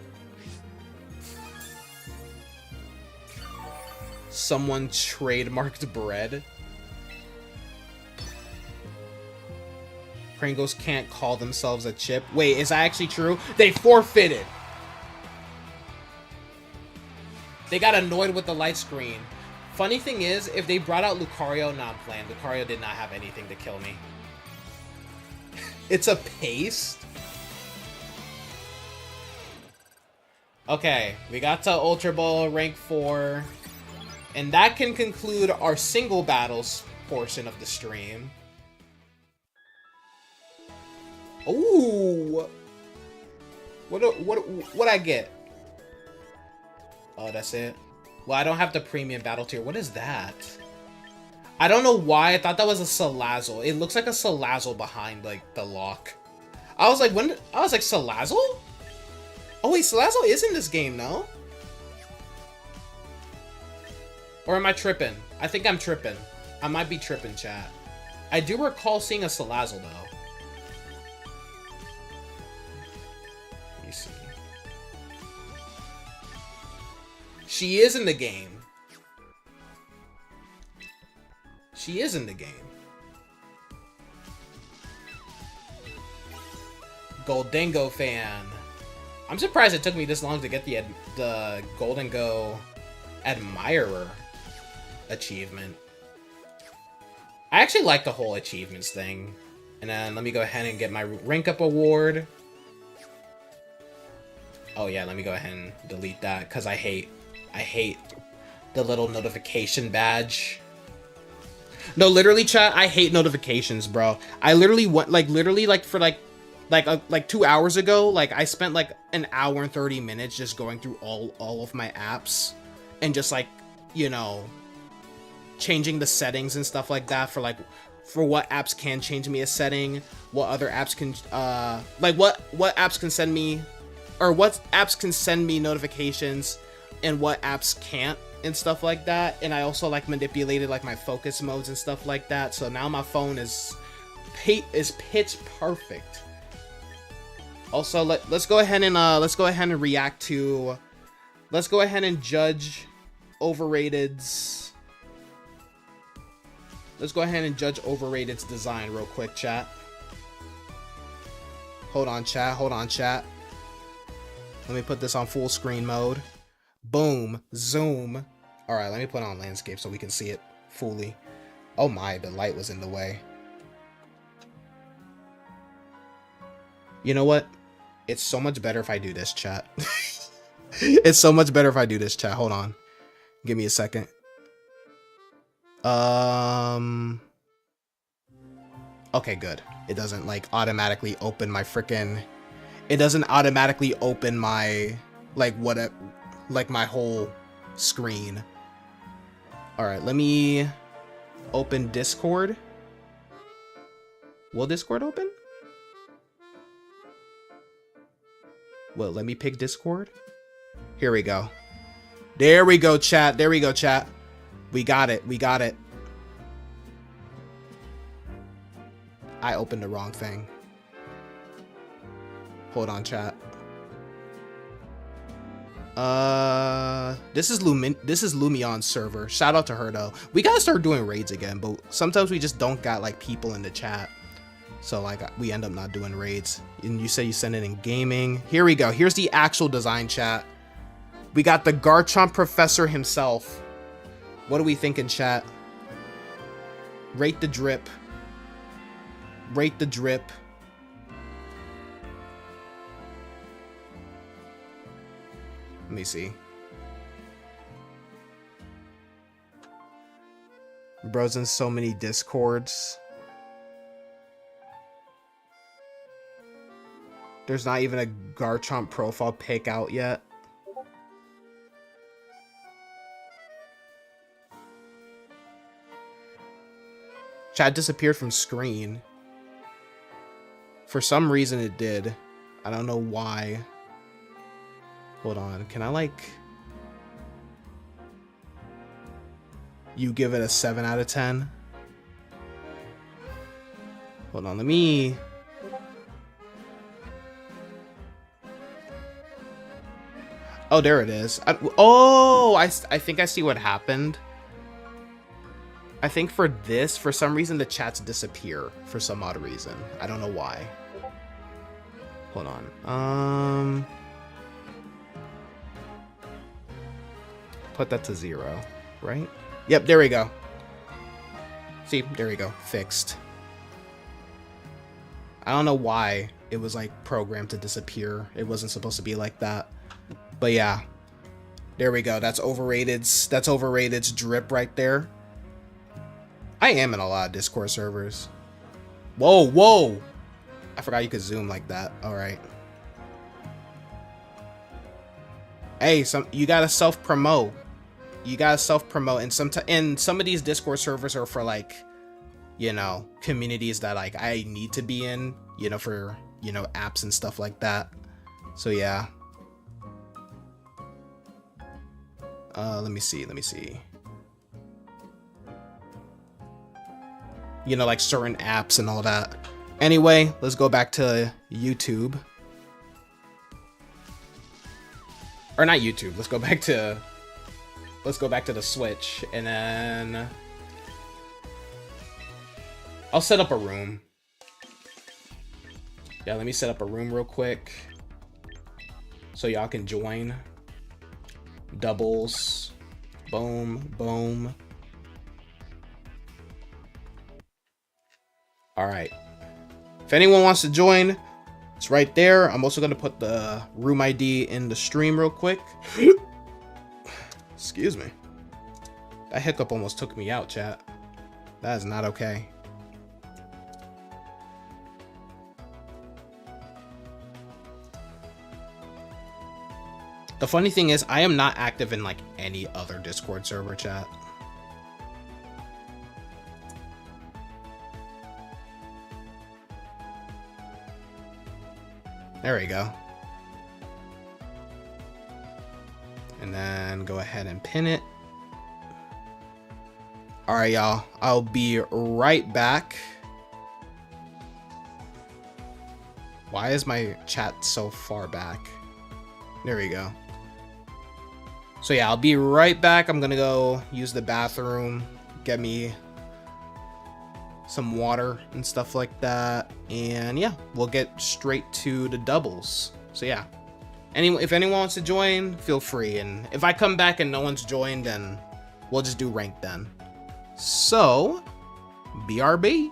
Someone trademarked bread. Pringles can't call themselves a chip. Wait, is that actually true? They forfeited. They got annoyed with the light screen. Funny thing is, if they brought out Lucario, nah, I'm playing. Lucario did not have anything to kill me. It's a paste? Okay, we got to Ultra Ball rank 4. And that can conclude our single battles portion of the stream. Ooh! What I get? Oh, that's it? Well, I don't have the premium battle tier. What is that? I don't know why. I thought that was a Salazzle. It looks like a Salazzle behind, like, the lock. I was like, Salazzle? Oh, wait, Salazzle is in this game, no? Or am I tripping? I think I'm tripping. I might be tripping, chat. I do recall seeing a Salazzle, though. Let me see. She is in the game. She is in the game. Goldengo fan. I'm surprised it took me this long to get the Goldengo Admirer achievement. I actually like the whole achievements thing. And then let me go ahead and get my rank up award. Oh yeah, let me go ahead and delete that because I hate the little notification badge. No, literally, chat, I hate notifications, bro. I literally went, like 2 hours ago, like, I spent, like, an hour and 30 minutes just going through all of my apps and just, like, you know, changing the settings and stuff like that for what apps can change me a setting, what other apps can, like, what apps can send me, or what apps can send me notifications and what apps can't. And stuff like that, and I also like manipulated like my focus modes and stuff like that. So now my phone is pitch perfect. Also, let's go ahead and react to. Let's go ahead and judge overrated's. Let's go ahead and judge overrated's design real quick, chat. Hold on, chat. Hold on, chat. Let me put this on full screen mode. Boom. Zoom. Alright, let me put on landscape so we can see it fully. Oh my, the light was in the way. You know what? It's so much better if I do this, chat. It's so much better if I do this, chat. Hold on. Give me a second. Okay, good. It doesn't like automatically open my freaking. It doesn't automatically open my like my whole screen. All right, let me open Discord. Will Discord open? Well, let me pick Discord. Here we go. There we go, chat. There we go, chat. We got it. We got it. I opened the wrong thing. Hold on, chat. This is Lumion's server. Shout out to her though. We gotta start doing raids again, but sometimes we just don't got like people in the chat. So like we end up not doing raids. And you say you send it in gaming. Here we go. Here's the actual design, chat. We got the Garchomp Professor himself. What are we thinking, chat? Rate the drip. Rate the drip. Let me see. Bro's in so many Discords. There's not even a Garchomp profile pic out yet. Chat disappeared from screen. For some reason it did. I don't know why. Hold on. Can I like... You give it a 7 out of 10? Hold on. Let me... Oh, there it is. I think I see what happened. I think for this, for some reason, the chats disappear for some odd reason. I don't know why. Hold on. Put that to 0, right? Yep, there we go. See, there we go. Fixed. I don't know why it was like programmed to disappear. It wasn't supposed to be like that. But yeah, there we go. That's Overrated's drip right there. I am in a lot of Discord servers. Whoa, whoa! I forgot you could zoom like that. All right. Hey, you gotta self-promote. You gotta self-promote, and some of these Discord servers are for like, you know, communities that like I need to be in, you know, for, you know, apps and stuff like that. So yeah. Let me see. You know, like certain apps and all that. Anyway, let's go back to YouTube. Or not YouTube. Let's go back to the Switch, and then I'll set up a room. Yeah, let me set up a room real quick so y'all can join. Doubles. Boom, boom. All right. If anyone wants to join, it's right there. I'm also going to put the room ID in the stream real quick. Excuse me. That hiccup almost took me out, chat. That is not okay. The funny thing is, I am not active in like any other Discord server, chat. There we go. And then go ahead and pin it. All right, y'all. I'll be right back. Why is my chat so far back? There we go. So yeah, I'll be right back. I'm gonna go use the bathroom, get me some water and stuff like that, and yeah, we'll get straight to the doubles. So yeah, if anyone wants to join, feel free, and if I come back and no one's joined, then we'll just do ranked then. So BRB.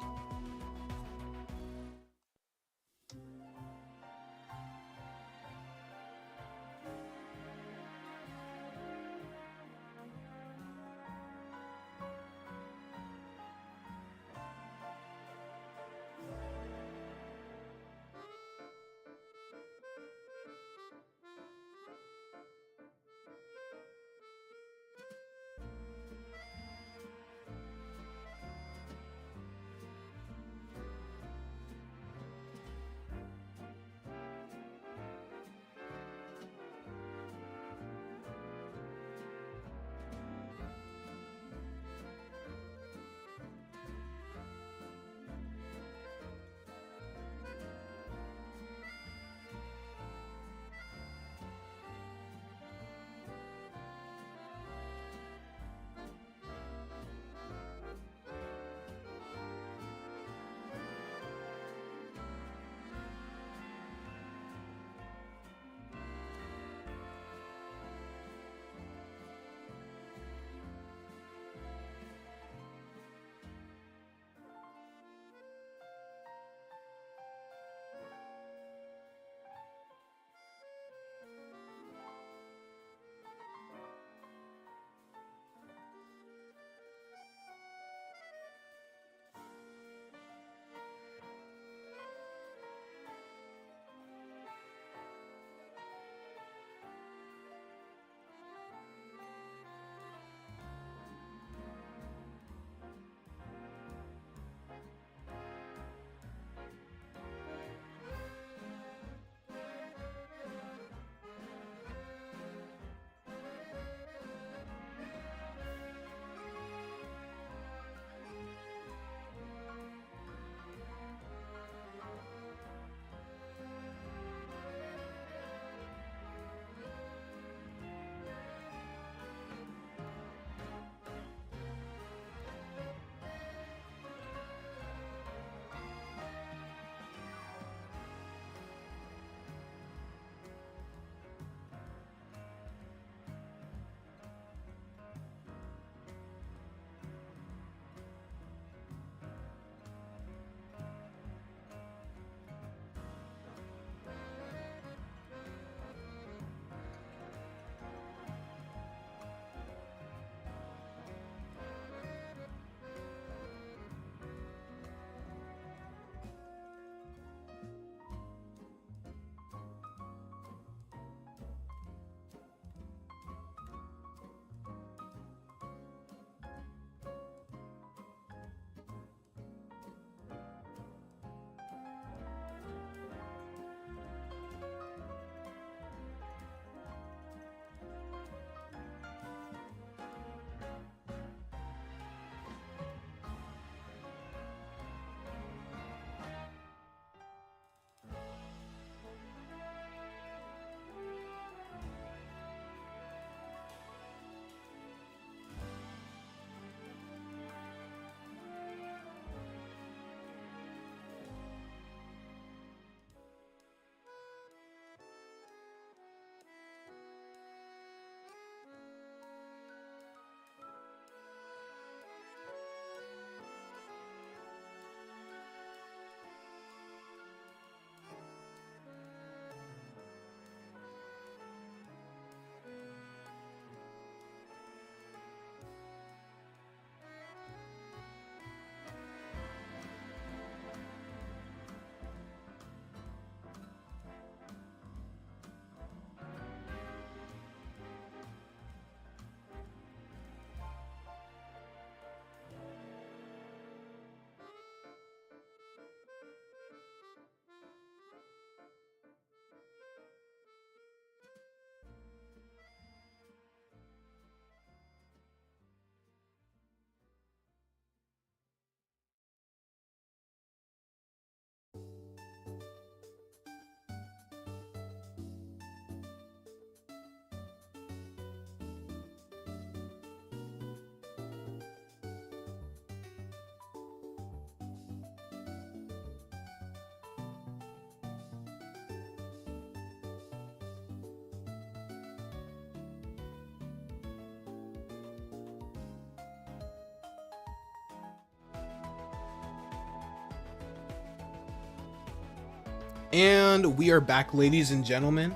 And we are back, ladies and gentlemen.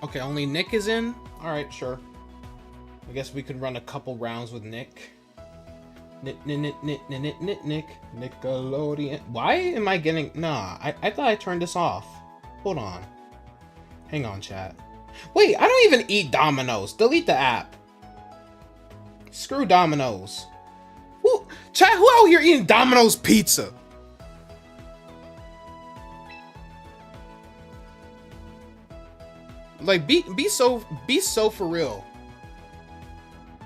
Okay, only Nick is in? Alright, sure. I guess we could run a couple rounds with Nick. Nick. Nickelodeon. Why am I getting... Nah, I thought I turned this off. Hold on. Hang on, chat. Wait, I don't even eat Domino's. Delete the app. Screw Domino's. Chat, who out here eating Domino's pizza? Like, be so for real.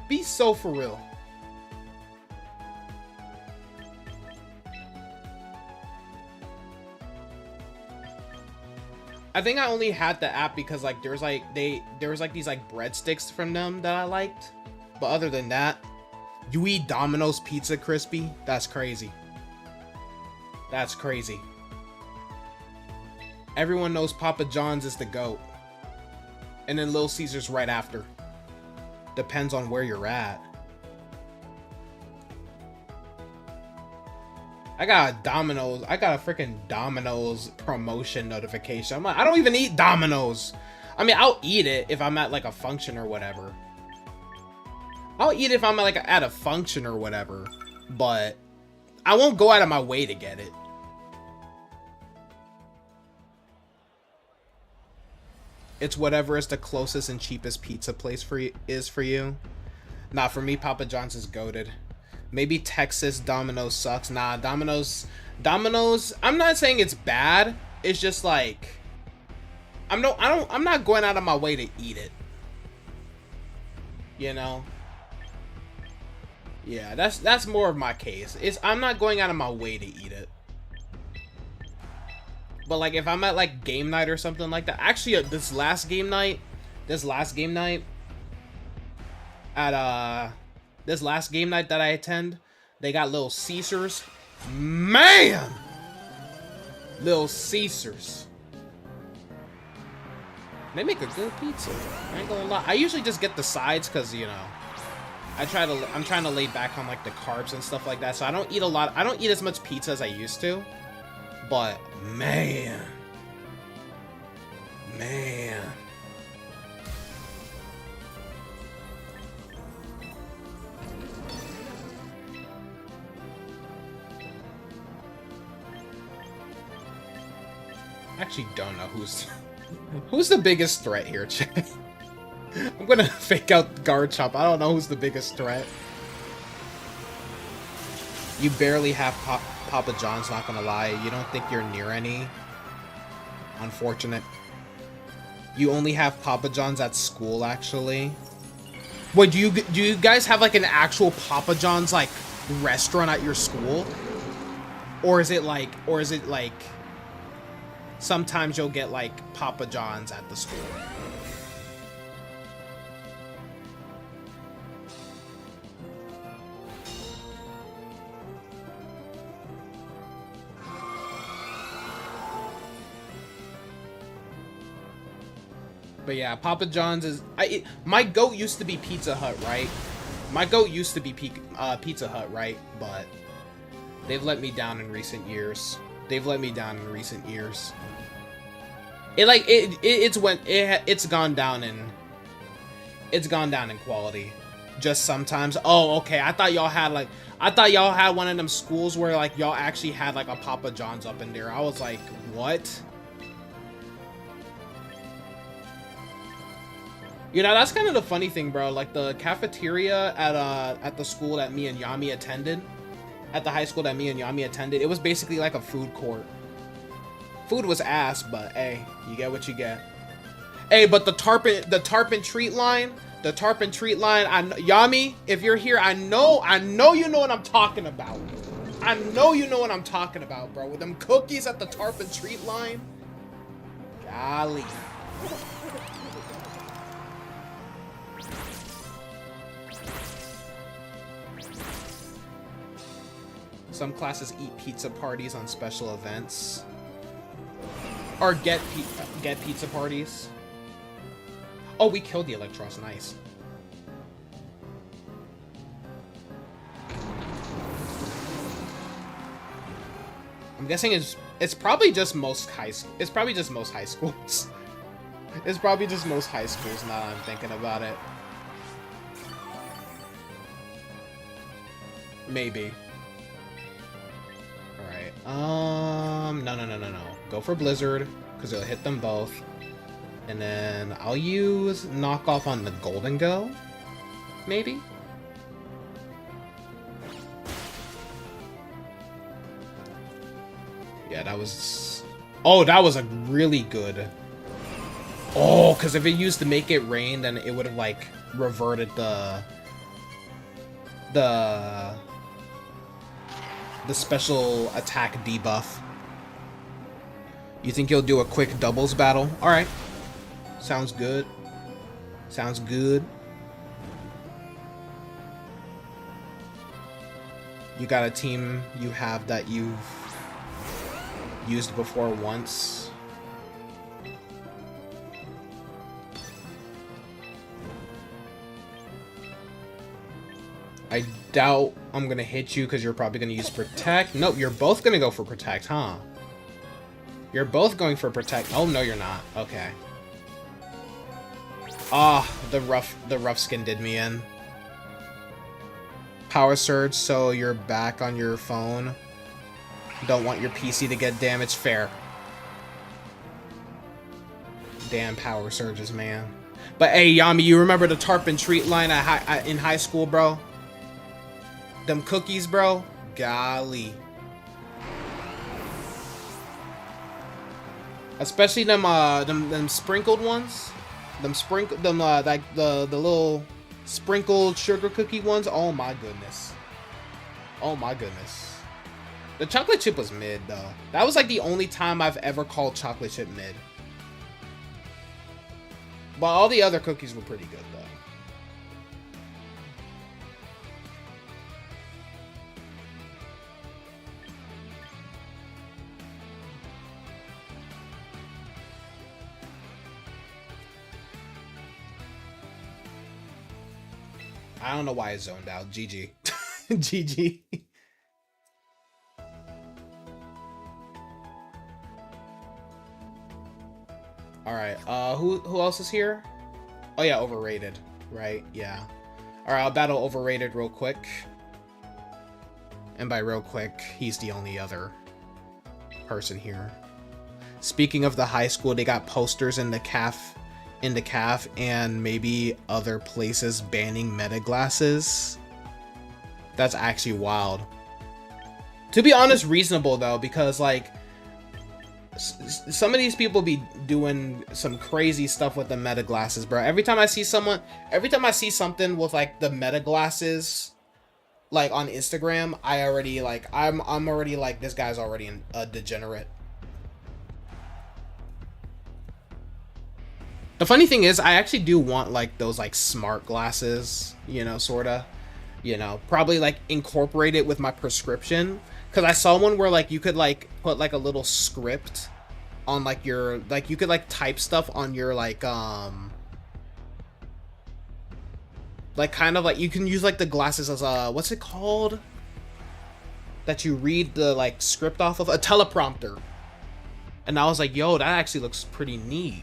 Be so for real. I think I only had the app because like there was like these like breadsticks from them that I liked. But other than that, you eat Domino's pizza crispy? That's crazy. That's crazy. Everyone knows Papa John's is the GOAT. And then Little Caesars right after. Depends on where you're at. I got a freaking Domino's promotion notification. I'm like, I don't even eat Domino's. I mean, I'll eat it if I'm at like a function or whatever. I'll eat it if I'm like at a function or whatever. But I won't go out of my way to get it. It's whatever is the closest and cheapest pizza place for you. Nah, for me, Papa John's is goated. Maybe Texas Domino's sucks. Nah, Domino's. I'm not saying it's bad. It's just like I'm not going out of my way to eat it. You know? Yeah, that's more of my case. I'm not going out of my way to eat it. But like if I'm at like game night or something like that. Actually, this last game night that I attend, they got Little Caesars. Man! Little Caesars. They make a good pizza. I ain't gonna lie. I usually just get the sides because, you know, I'm trying to lay back on like the carbs and stuff like that. So I don't eat a lot. I don't eat as much pizza as I used to. But man. I actually don't know who's the biggest threat here, chat. I'm gonna fake out guard chop. I don't know who's the biggest threat. You barely have Papa John's, not gonna lie. You don't think you're near any? Unfortunate. You only have Papa John's at school, actually. Wait, do you guys have like an actual Papa John's like restaurant at your school? Or is it like sometimes you'll get like Papa John's at the school? But yeah, Papa John's is... my GOAT used to be Pizza Hut, right? My GOAT used to be Pizza Hut, right? But they've let me down in recent years. It's gone down in quality. Just sometimes. Oh, okay. I thought y'all had one of them schools where like y'all actually had like a Papa John's up in there. I was like, what? You know, that's kind of the funny thing, bro. Like the cafeteria at the school that me and Yami attended, at the high school that me and Yami attended, it was basically like a food court. Food was ass, but hey, you get what you get. Hey, but the tarpon treat line, Yami, if you're here, I know you know what I'm talking about. I know you know what I'm talking about, bro. With them cookies at the tarpon treat line. Golly. Some classes eat pizza parties on special events. Or get pizza parties. Oh, we killed the Electros. Nice. I'm guessing it's probably just most high schools. It's probably just most high schools. It's probably just most high schools now that I'm thinking about it. Maybe. Alright. No. Go for Blizzard, because it'll hit them both. And then I'll use knockoff on the Golden Go. Maybe? Yeah, that was... Oh, that was a really good... Oh, because if it used to make it rain, then it would have, like, reverted the special attack debuff. You think you'll do a quick doubles battle? Alright. Sounds good. Sounds good. You got a team you have that you've used before once. I doubt I'm gonna hit you because you're probably gonna use Protect. Nope, you're both gonna go for Protect, huh? You're both going for Protect. Oh, no, you're not. Okay. Ah, the rough skin did me in. Power Surge, so you're back on your phone. Don't want your PC to get damaged. Fair. Damn Power Surges, man. But hey, Yami, you remember the Tarp and Treat line in high school, bro? Them cookies, bro? Golly. Especially them sprinkled ones. Like the little sprinkled sugar cookie ones. Oh my goodness. Oh my goodness. The chocolate chip was mid though. That was like the only time I've ever called chocolate chip mid. But all the other cookies were pretty good though. I don't know why I zoned out. GG. GG. Alright, who else is here? Oh yeah, Overrated. Right, yeah. Alright, I'll battle Overrated real quick. And by real quick, he's the only other person here. Speaking of the high school, they got posters in the CAF and maybe other places banning meta glasses. That's actually wild. To be honest, reasonable though, because like some of these people be doing some crazy stuff with the meta glasses, bro. Every time I see something with like the meta glasses like on Instagram, I'm already like, this guy's already a degenerate. The funny thing is, I actually do want like those like smart glasses, you know, sorta, you know, probably like incorporate it with my prescription. Cause I saw one where like you could like put like a little script on like your, like you could like type stuff on your like kind of like you can use like the glasses as a, what's it called? That you read the like script off of, a teleprompter. And I was like, yo, that actually looks pretty neat.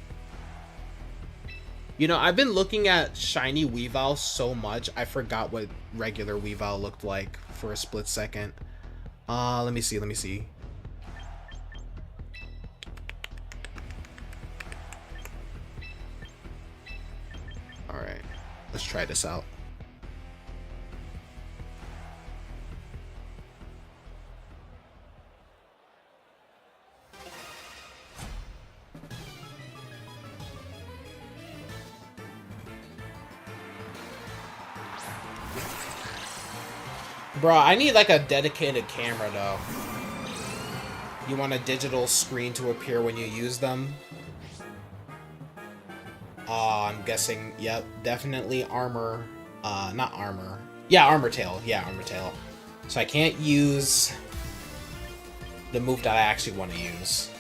You know, I've been looking at shiny Weavile so much, I forgot what regular Weavile looked like for a split second. Let me see. Alright, let's try this out. Bro, I need like a dedicated camera though. You want a digital screen to appear when you use them? I'm guessing, yep, definitely armor. Not armor. Yeah, armor tail. Yeah, armor tail. So I can't use the move that I actually want to use.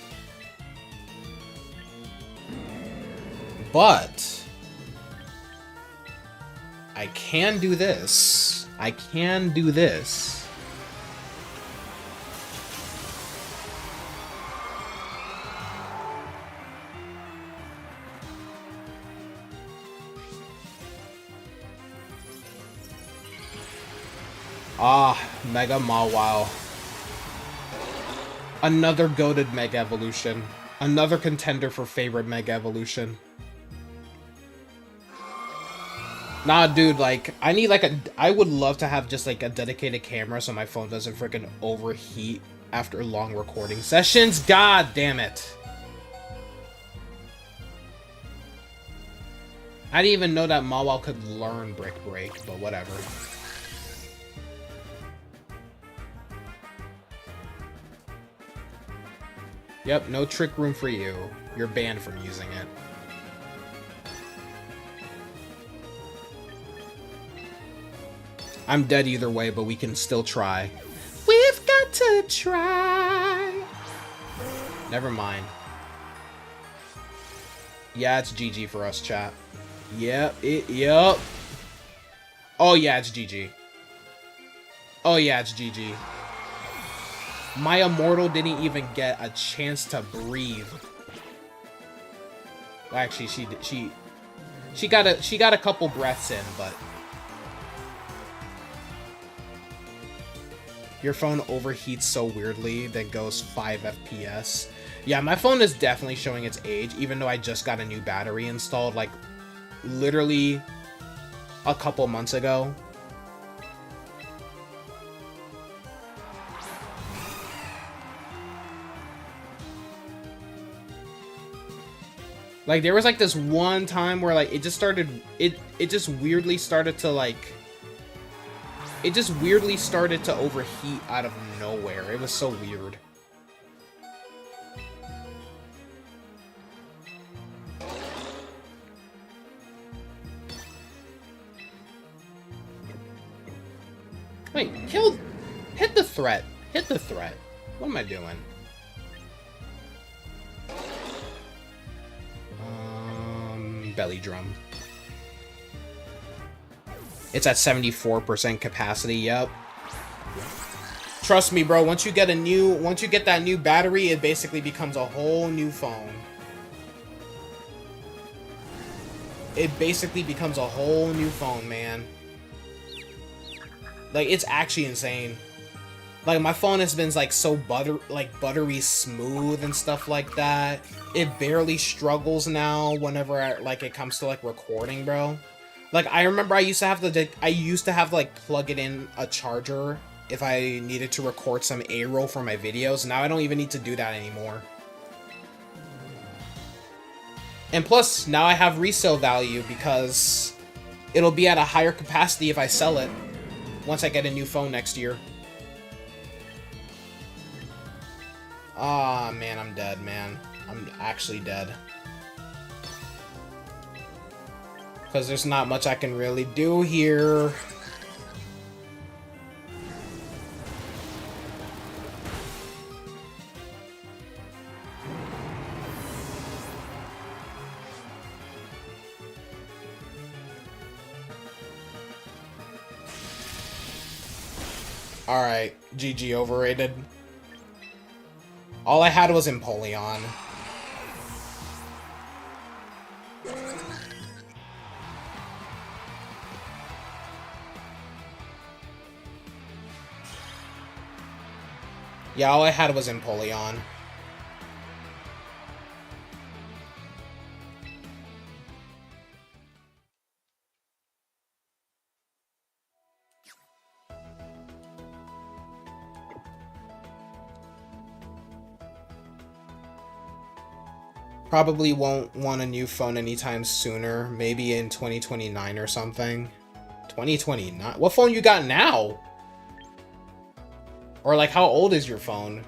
But I can do this. I can do this. Ah, Mega Mawile. Another goated Mega Evolution. Another contender for favorite Mega Evolution. Nah, dude, like, I need, like, I would love to have just, like, a dedicated camera so my phone doesn't freaking overheat after long recording sessions. God damn it. I didn't even know that Mawile could learn Brick Break, but whatever. Yep, no trick room for you. You're banned from using it. I'm dead either way, but we can still try. We've got to try. Never mind. Yeah, it's GG for us, chat. Yep, yep. Oh yeah, it's GG. Oh yeah, it's GG. My Immortal didn't even get a chance to breathe. Well, actually, she got a couple breaths in, but your phone overheats so weirdly that goes 5 FPS. Yeah, my phone is definitely showing its age, even though I just got a new battery installed, like, literally a couple months ago. Like, there was, like, this one time where, like, it just just weirdly started to, like, it just weirdly started to overheat out of nowhere. It was so weird. Wait, hit the threat. Hit the threat. What am I doing? Belly drum. It's at 74% capacity, yep. Trust me, bro, once you get that new battery, it basically becomes a whole new phone. It basically becomes a whole new phone, man. Like, it's actually insane. Like, my phone has been, like, so buttery smooth and stuff like that. It barely struggles now whenever, it comes to, like, recording, bro. Like, I remember I used to have to, like, plug it in a charger if I needed to record some A-roll for my videos. Now I don't even need to do that anymore. And plus, now I have resale value because it'll be at a higher capacity if I sell it once I get a new phone next year. Ah, man, I'm dead, man. I'm actually dead. Because there's not much I can really do here. Alright, GG overrated. All I had was Empoleon. Yeah, all I had was Empoleon. Probably won't want a new phone anytime sooner. Maybe in 2029 or something. 2029? What phone you got now? Or, like, how old is your phone?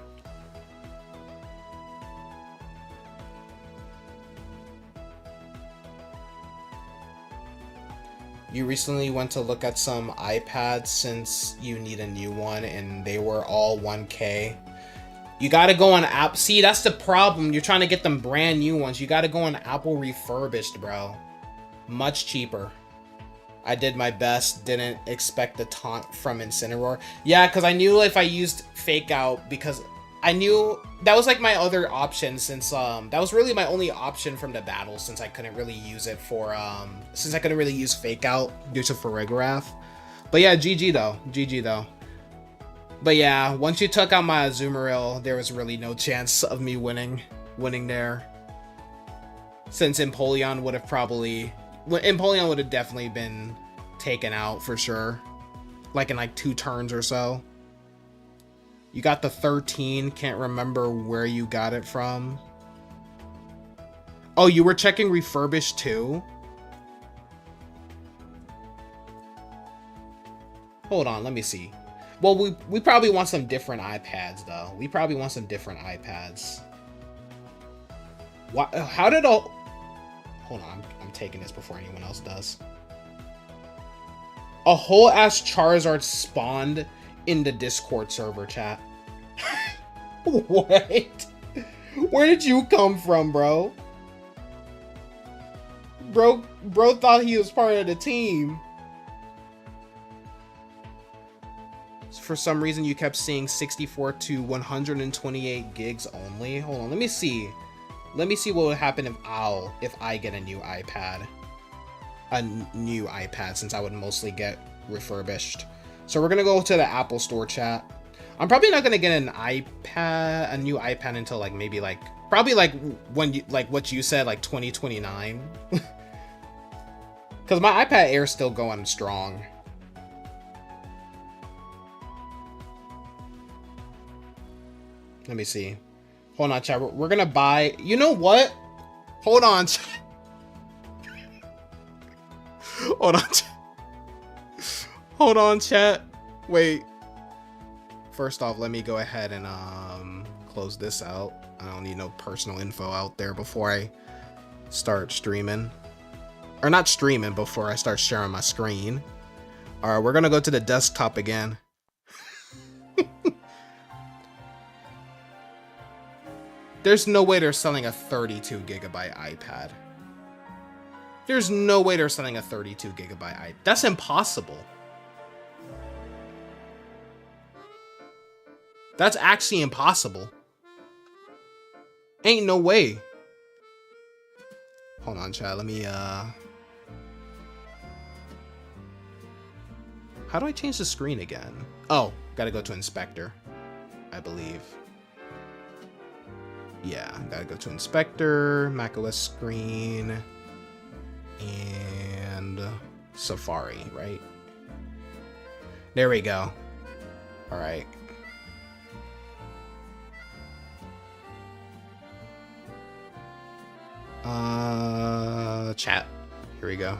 You recently went to look at some iPads since you need a new one and they were all 1K. You gotta go on Apple. See, that's the problem. You're trying to get them brand new ones. You gotta go on Apple refurbished, bro. Much cheaper. I did my best. Didn't expect the taunt from Incineroar. Yeah, because I knew if I used Fake Out, because I knew that was like my other option since that was really my only option from the battle since I couldn't really use it for since I couldn't really use Fake Out due to Farigiraf. But yeah, GG though. GG though. But yeah, once you took out my Azumarill, there was really no chance of me winning there. Since Empoleon would have definitely been taken out for sure. Like in like 2 turns or so. You got the 13, can't remember where you got it from. Oh, you were checking refurbished too? Hold on, let me see. Well, we probably want some different iPads though. We probably want some different iPads. What? How did all... Hold on, I'm taking this before anyone else does. A whole ass Charizard spawned in the Discord server, chat. What? Where did you come from, bro? Bro thought he was part of the team. For some reason, you kept seeing 64 to 128 gigs only. Hold on, let me see. Let me see what would happen if I get a new iPad. A new iPad, since I would mostly get refurbished. So we're gonna go to the Apple Store, chat. I'm probably not gonna get a new iPad until like maybe like probably like when you like what you said, like 2029. Because my iPad Air is still going strong. Let me see. Hold on, chat. We're gonna buy. You know what? Hold on. Hold on. Hold on, chat. Wait. First off, let me go ahead and close this out. I don't need no personal info out there before I start streaming. Or not streaming, before I start sharing my screen. Alright, we're gonna go to the desktop again. There's no way they're selling a 32 gigabyte iPad. There's no way they're selling a 32 gigabyte iPad. That's impossible. That's actually impossible. Ain't no way. Hold on, chat. Let me, How do I change the screen again? Oh, gotta go to Inspector, I believe. Yeah, gotta go to Inspector, macOS screen, and Safari, right? There we go. All right. Chat. Here we go.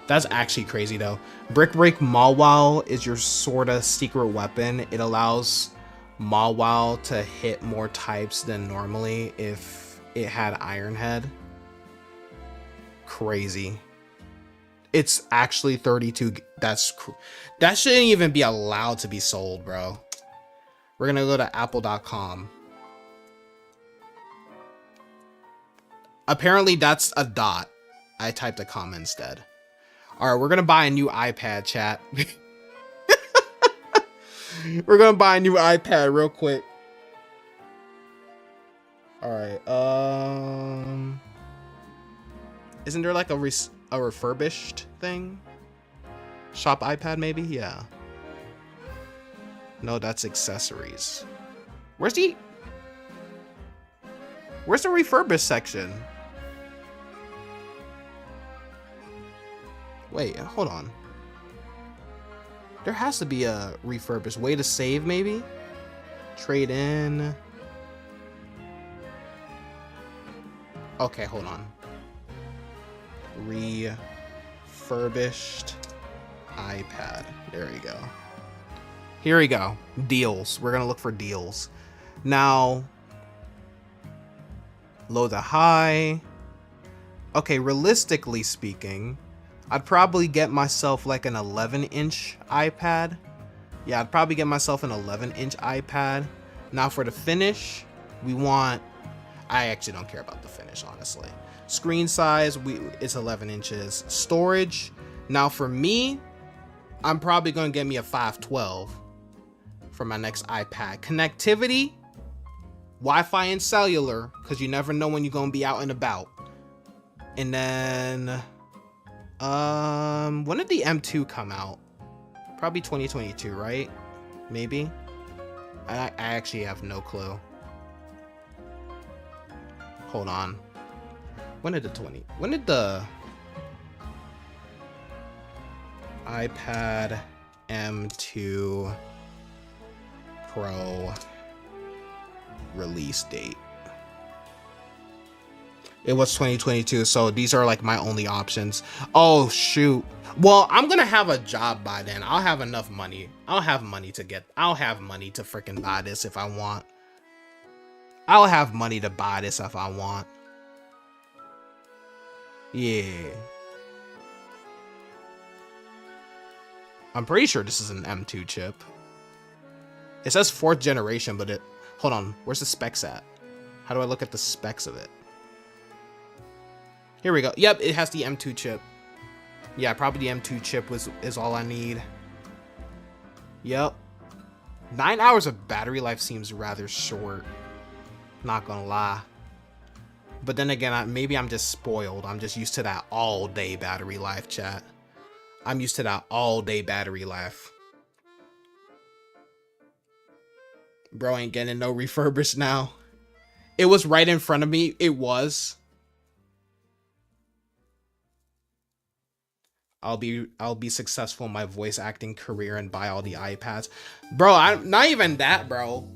That's actually crazy though. Brick Break Mawile is your sorta secret weapon. It allows Mawile to hit more types than normally if it had Iron Head. Crazy. It's actually 32. That shouldn't even be allowed to be sold, bro. We're gonna go to apple.com. Apparently that's a dot. I typed a comma instead. All right, we're gonna buy a new iPad, chat. We're gonna buy a new iPad real quick. All right. Isn't there like a refurbished thing? Shop iPad, maybe? Yeah. No, that's accessories. Where's the refurbished section? Wait, hold on. There has to be a refurbished way to save, maybe? Trade in. Okay, hold on. Refurbished iPad. There we go. Here we go. Deals. We're gonna look for deals. Now, low to high. Okay, realistically speaking, I'd probably get myself like an 11-inch iPad. Yeah, I'd probably get myself an 11-inch iPad. Now for the finish, we want... I actually don't care about the finish, honestly. Screen size, it's 11 inches. Storage, now for me, I'm probably going to get me a 512 for my next iPad. Connectivity, Wi-Fi and cellular, because you never know when you're going to be out and about. And then... when did the M2 come out? Probably 2022, right? Maybe? I actually have no clue. Hold on. When did the iPad M2 Pro release date? It was 2022, so these are like my only options. Oh shoot. Well, I'm gonna have a job by then. I'll have enough money. I'll have money to freaking buy this if I want. I'll have money to buy this if I want. Yeah. I'm pretty sure this is an M2 chip. It says 4th generation, but hold on, where's the specs at? How do I look at the specs of it? Here we go. Yep, it has the M2 chip. Yeah, probably the M2 chip is all I need. Yep. 9 hours of battery life seems rather short. Not gonna lie. But then again, maybe I'm just spoiled. I'm just used to that all-day battery life, chat. I'm used to that all-day battery life. Bro ain't getting no refurbished now. It was right in front of me. It was. I'll be successful in my voice acting career and buy all the iPads. Bro, I'm not even that, bro.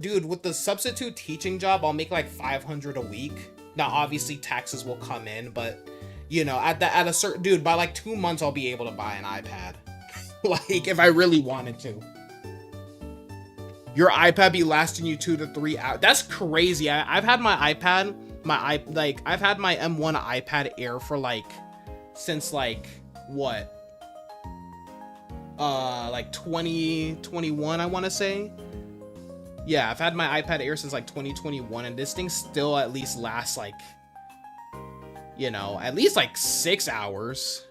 Dude, with the substitute teaching job, I'll make like $500 a week. Now, obviously taxes will come in, but you know, at a certain, dude, by like 2 months, I'll be able to buy an iPad. Like, if I really wanted to. Your iPad be lasting you 2 to 3 hours. That's crazy. I've had my iPad, I've had my M1 iPad Air for like, since like, what? Like 2021, I want to say. Yeah, I've had my iPad Air since like 2021, and this thing still at least lasts like, you know, at least like 6 hours.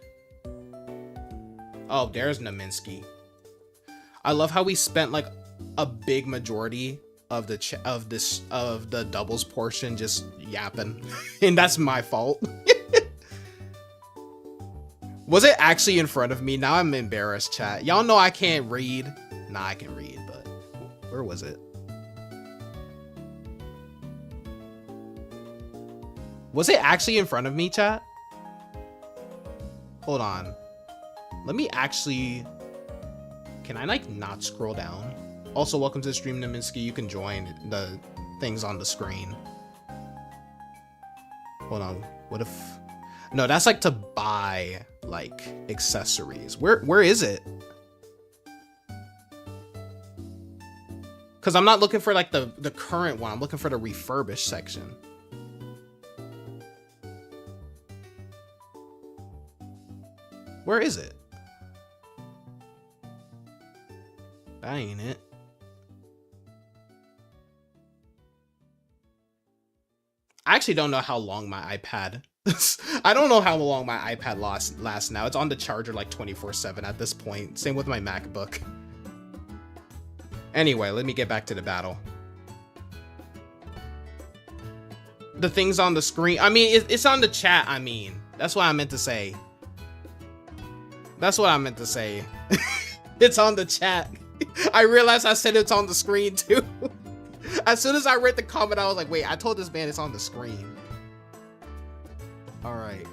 Oh, there's Naminsky. I love how we spent like a big majority of the doubles portion just yapping, and that's my fault. Was it actually in front of me? Now I'm embarrassed, chat. Y'all know I can't read. Nah, I can read, but where was it? Was it actually in front of me, chat? Hold on. Let me actually... Can I, like, not scroll down? Also, welcome to the stream, Naminsky. You can join the things on the screen. Hold on. What if... No, that's, like, to buy, like, accessories. Where is it? Because I'm not looking for, like, the current one. I'm looking for the refurbished section. Where is it? That ain't it. I actually don't know how long my iPad... I don't know how long my iPad lasts now. It's on the charger like 24/7 at this point. Same with my MacBook. Anyway, let me get back to the battle. The things on the screen... I mean, it's on the chat, I mean. That's what I meant to say. That's what I meant to say. It's on the chat. I realized I said it's on the screen too. As soon as I read the comment, I was like, wait, I told this man it's on the screen. All right.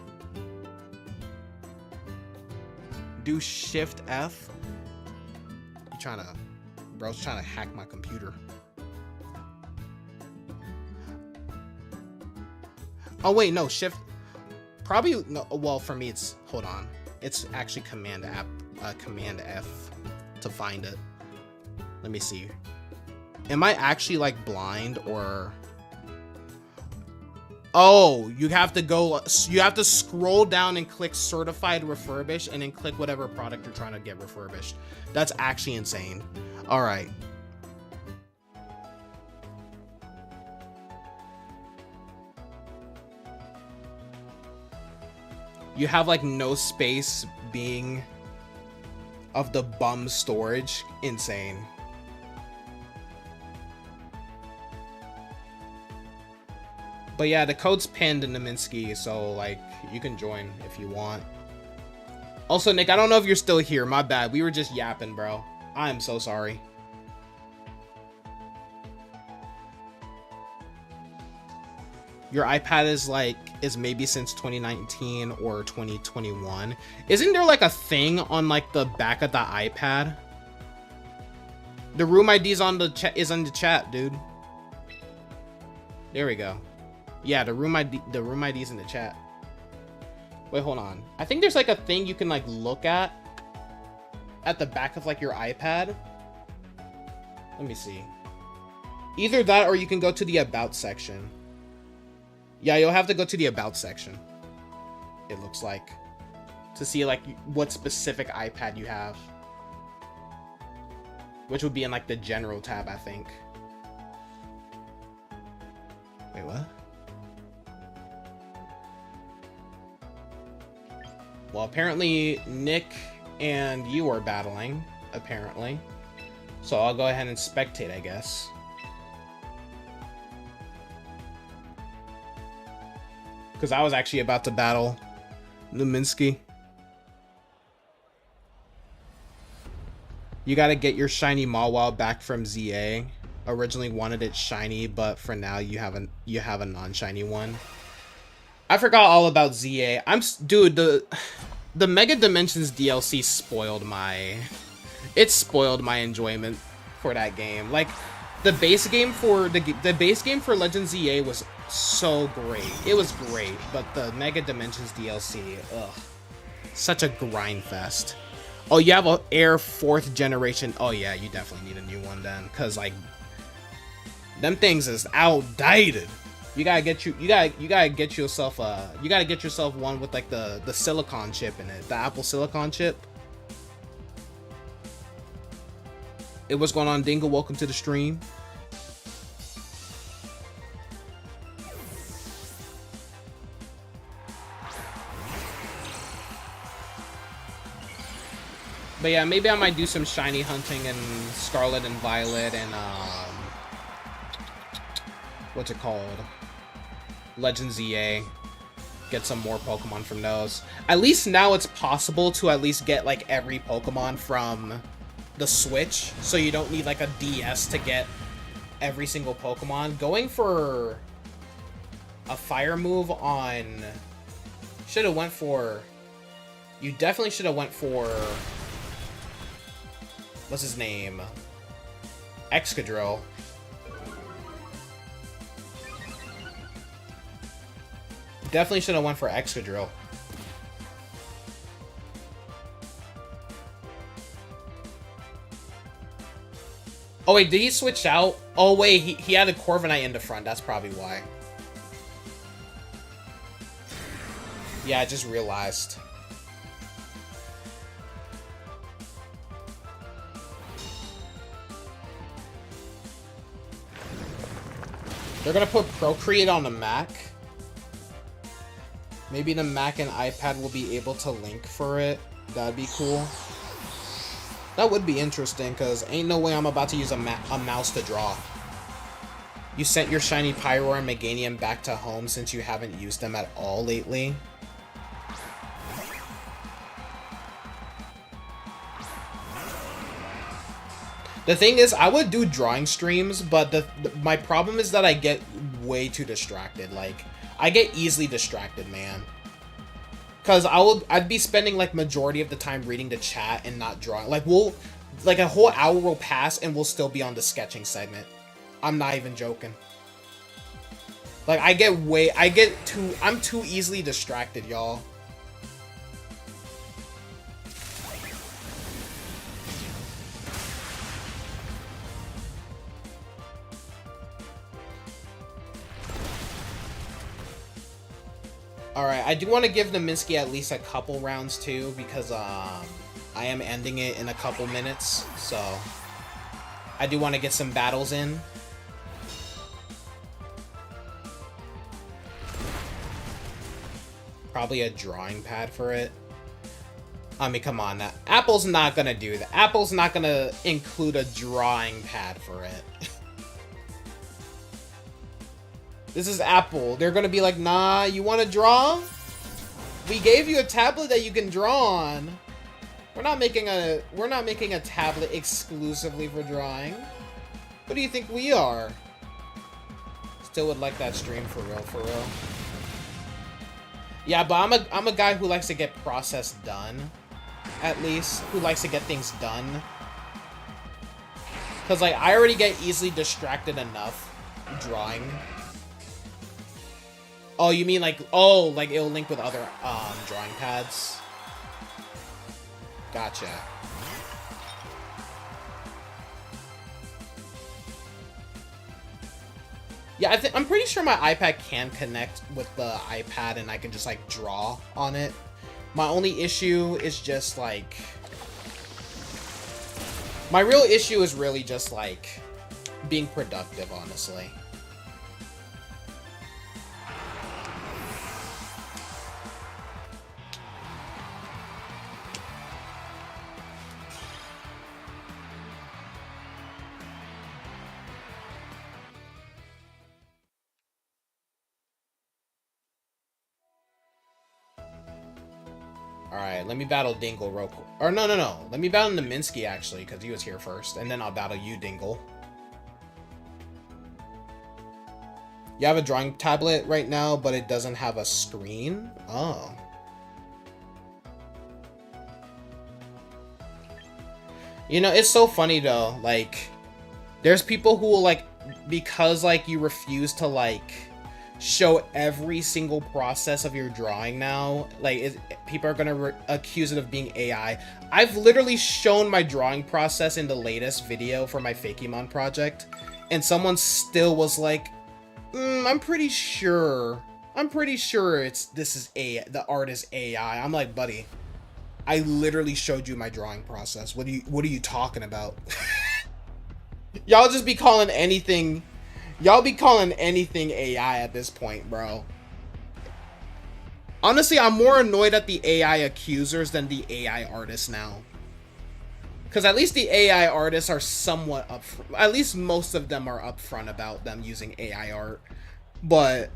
Do Shift F. Bro's trying to hack my computer. Oh wait, no, Shift. Probably no. Well, for me, it's hold on. It's actually Command F to find it. Let me see. Am I actually like blind or? Oh, you have to scroll down and click certified refurbished and then click whatever product you're trying to get refurbished. That's actually insane. All right. You have like no space being of the bum storage. Insane. But yeah, the code's pinned in Naminsky, so like you can join if you want. Also, Nick, I don't know if you're still here. My bad. We were just yapping, bro. I'm so sorry. Your iPad is maybe since 2019 or 2021. Isn't there like a thing on like the back of the iPad? The room ID's on the chat, is on the chat, dude. There we go. Yeah, the room ID's in the chat. Wait, hold on. I think there's like a thing you can like look at the back of like your iPad. Let me see. Either that or you can go to the about section. Yeah, you'll have to go to the about section. It looks like, to see like what specific iPad you have. Which would be in like the general tab, I think. Wait, what? Well, apparently Nick and you are battling, apparently. So I'll go ahead and spectate, I guess. Because I was actually about to battle Luminsky. You gotta get your shiny Mawile back from ZA. Originally wanted it shiny, but for now you have a non-shiny one. I forgot all about ZA. Dude, the Mega Dimensions DLC spoiled my enjoyment for that game. Like the base game for Legend ZA was so great. It was great, but the Mega Dimensions DLC, ugh, such a grind fest. Oh, you have a Air 4th generation. Oh yeah, you definitely need a new one then, cause like them things is outdated. You gotta get yourself one with like the silicon chip in it, the Apple silicon chip. Hey, what's going on, Dingle? Welcome to the stream. But yeah, maybe I might do some shiny hunting in Scarlet and Violet and what's it called? Legend ZA. Get some more Pokemon from those. At least now it's possible to at least get like every Pokemon from the Switch, so you don't need like a DS to get every single Pokemon. Going for a fire move on you definitely should have went for what's his name? Excadrill. Definitely should have went for Excadrill. Oh wait, did he switch out? Oh wait, he had a Corviknight in the front. That's probably why. Yeah, I just realized. They're gonna put Procreate on the Mac. Maybe the Mac and iPad will be able to link for it. That'd be cool. That would be interesting, because ain't no way I'm about to use a mouse to draw. You sent your shiny Pyroar and Meganium back to home since you haven't used them at all lately. The thing is, I would do drawing streams, but my problem is that I get way too distracted. Like, I get easily distracted, man. Because I'd be spending like majority of the time reading the chat and not drawing. Like a whole hour will pass and we'll still be on the sketching segment. I'm not even joking. Like I'm too easily distracted, y'all. Alright, I do want to give Naminsky at least a couple rounds too, because I am ending it in a couple minutes, so I do want to get some battles in. Probably a drawing pad for it. I mean, come on, Apple's not gonna do that. Apple's not gonna include a drawing pad for it. This is Apple. They're gonna be like, nah, you wanna draw? We gave you a tablet that you can draw on. We're not making a tablet exclusively for drawing. What do you think we are? Still would like that stream for real, for real. Yeah, but I'm a guy who likes to get process done. At least, who likes to get things done. Cause like I already get easily distracted enough drawing. Oh, you mean like, oh, like it'll link with other drawing pads. Gotcha. Yeah, I'm pretty sure my iPad can connect with the iPad and I can just like draw on it. My only issue is just like, my real issue is really just like being productive, honestly. Alright, let me battle Dingle real quick. Or no. Let me battle Naminsky, actually, because he was here first. And then I'll battle you, Dingle. You have a drawing tablet right now, but it doesn't have a screen? Oh. You know, it's so funny, though. Like, there's people who will, like, because, like, you refuse to, like, show every single process of your drawing now, like people are gonna accuse it of being AI. I've literally shown my drawing process in the latest video for my Fakemon project, and someone still was like, I'm pretty sure the art is AI. I'm like, buddy, I literally showed you my drawing process. What are you talking about? Y'all just be calling anything. Y'all be calling anything AI at this point, bro. Honestly, I'm more annoyed at the AI accusers than the AI artists now. Because at least the AI artists are somewhat upfront. At least most of them are upfront about them using AI art. But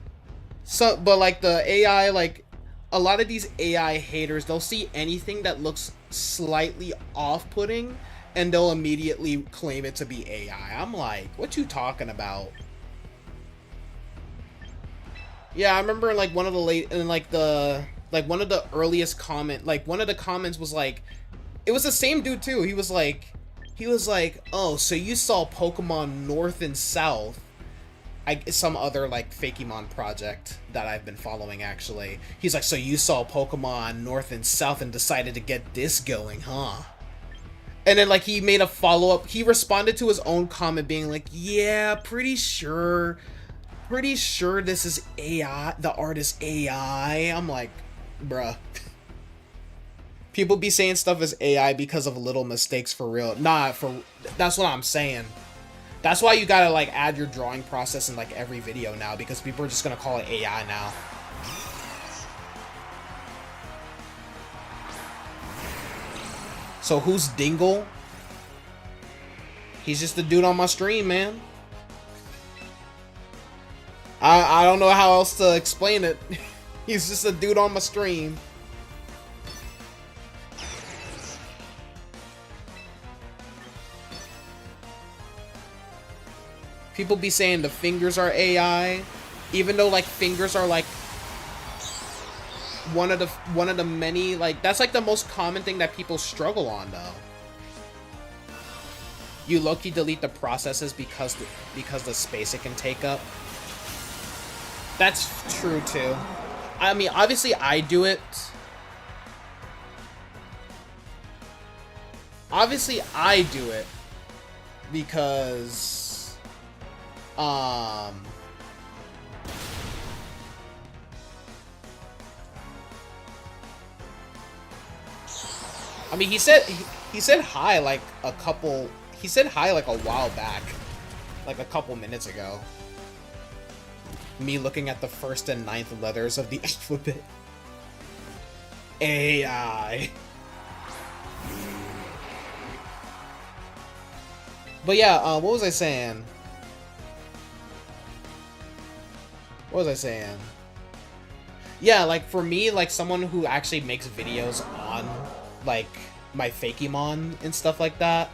like the AI, like a lot of these AI haters, they'll see anything that looks slightly off-putting and they'll immediately claim it to be AI. I'm like, what you talking about? Yeah, I remember like one of the earliest comment, like one of the comments was like, it was the same dude too. He was like, oh, so you saw Pokemon North and South. Some other like Fakemon project that I've been following, actually. He's like, so you saw Pokemon North and South and decided to get this going, huh? And then like he made a follow-up. He responded to his own comment being like, yeah, pretty sure this is AI. The art is AI. I'm like, bruh. People be saying stuff is AI because of little mistakes for real. That's what I'm saying. That's why you gotta like add your drawing process in like every video now, because people are just gonna call it AI now. So who's Dingle? He's just a dude on my stream, man. I don't know how else to explain it. He's just a dude on my stream. People be saying the fingers are AI, even though like fingers are like one of the many, like that's like the most common thing that people struggle on though. You low-key delete the processes because the space it can take up. That's true too. I mean, obviously I do it. Obviously I do it because I mean, he said hi like a couple. He said hi like a while back, like a couple minutes ago. Me looking at the 1st and 9th letters of the alphabet. AI. But yeah, what was I saying? Yeah, like for me, like someone who actually makes videos on like my Fakemon and stuff like that.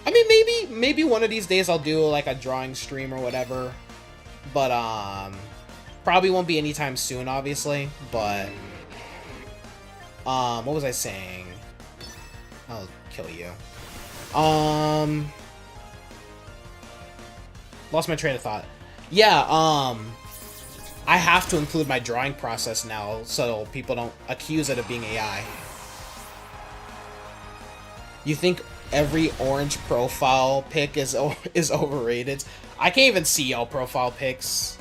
I mean, maybe one of these days I'll do like a drawing stream or whatever, but probably won't be anytime soon, obviously. But what was I saying? I'll kill you. Lost my train of thought. Yeah, I have to include my drawing process now so people don't accuse it of being AI. You think every orange profile pic is overrated? I can't even see all profile pics.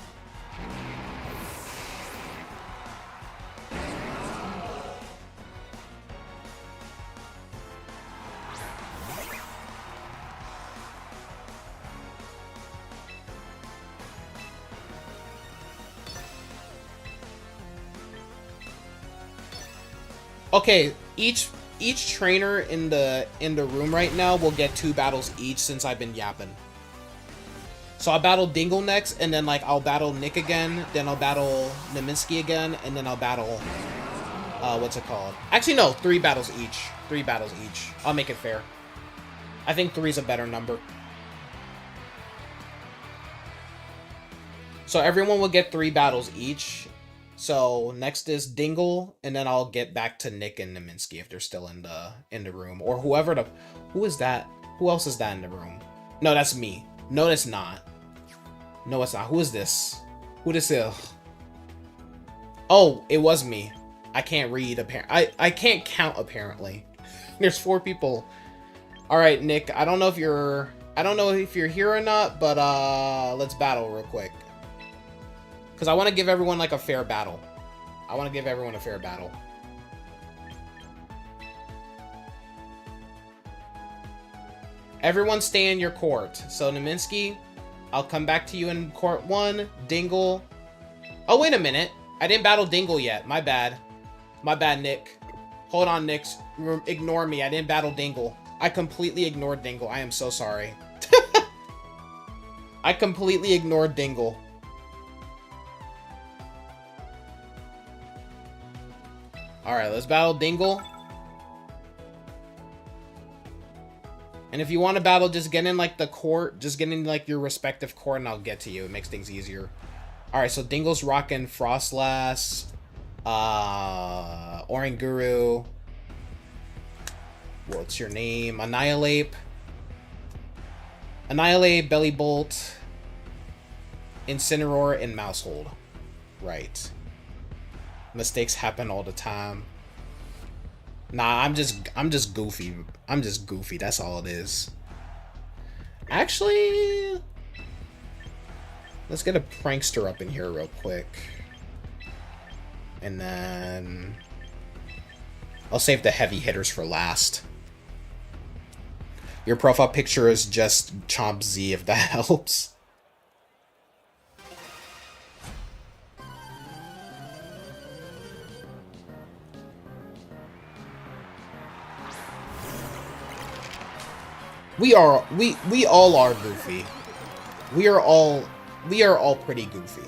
Okay, each trainer in the room right now will get 2 battles each since I've been yapping. So I'll battle Dingle next, and then like I'll battle Nick again, then I'll battle Neminsky again, and then I'll battle what's it called? Actually no, 3 battles each. 3 battles each. I'll make it fair. I think 3 is a better number. So everyone will get 3 battles each. So next is Dingle, and then I'll get back to Nick and Neminsky if they're still in the room, or who is that? Who else is that in the room? No, that's me. No, it's not. No, it's not. Who is this? Who this is? Oh, it was me. I can't read. I can't count apparently. There's 4 people. All right, Nick. I don't know if you're here or not, but let's battle real quick. Because I want to give everyone, like, a fair battle. I want to give everyone a fair battle. Everyone stay in your court. So, Neminsky, I'll come back to you in court 1. Dingle. Oh, wait a minute. I didn't battle Dingle yet. My bad. My bad, Nick. Hold on, Nick. Ignore me. I didn't battle Dingle. I completely ignored Dingle. I am so sorry. I completely ignored Dingle. Alright, let's battle Dingle. And if you want to battle, just get in, like, the court. Just get in, like, your respective court, and I'll get to you. It makes things easier. Alright, so Dingle's rocking Frostlass, Oranguru. What's your name? Annihilate, Bellybolt, Incineroar, and Mousehold. Right. Mistakes happen all the time. Nah, I'm just goofy. I'm just goofy. That's all it is. Actually, let's get a prankster up in here real quick. And then I'll save the heavy hitters for last. Your profile picture is just Chomp Z, if that helps. We all are goofy. We are all pretty goofy.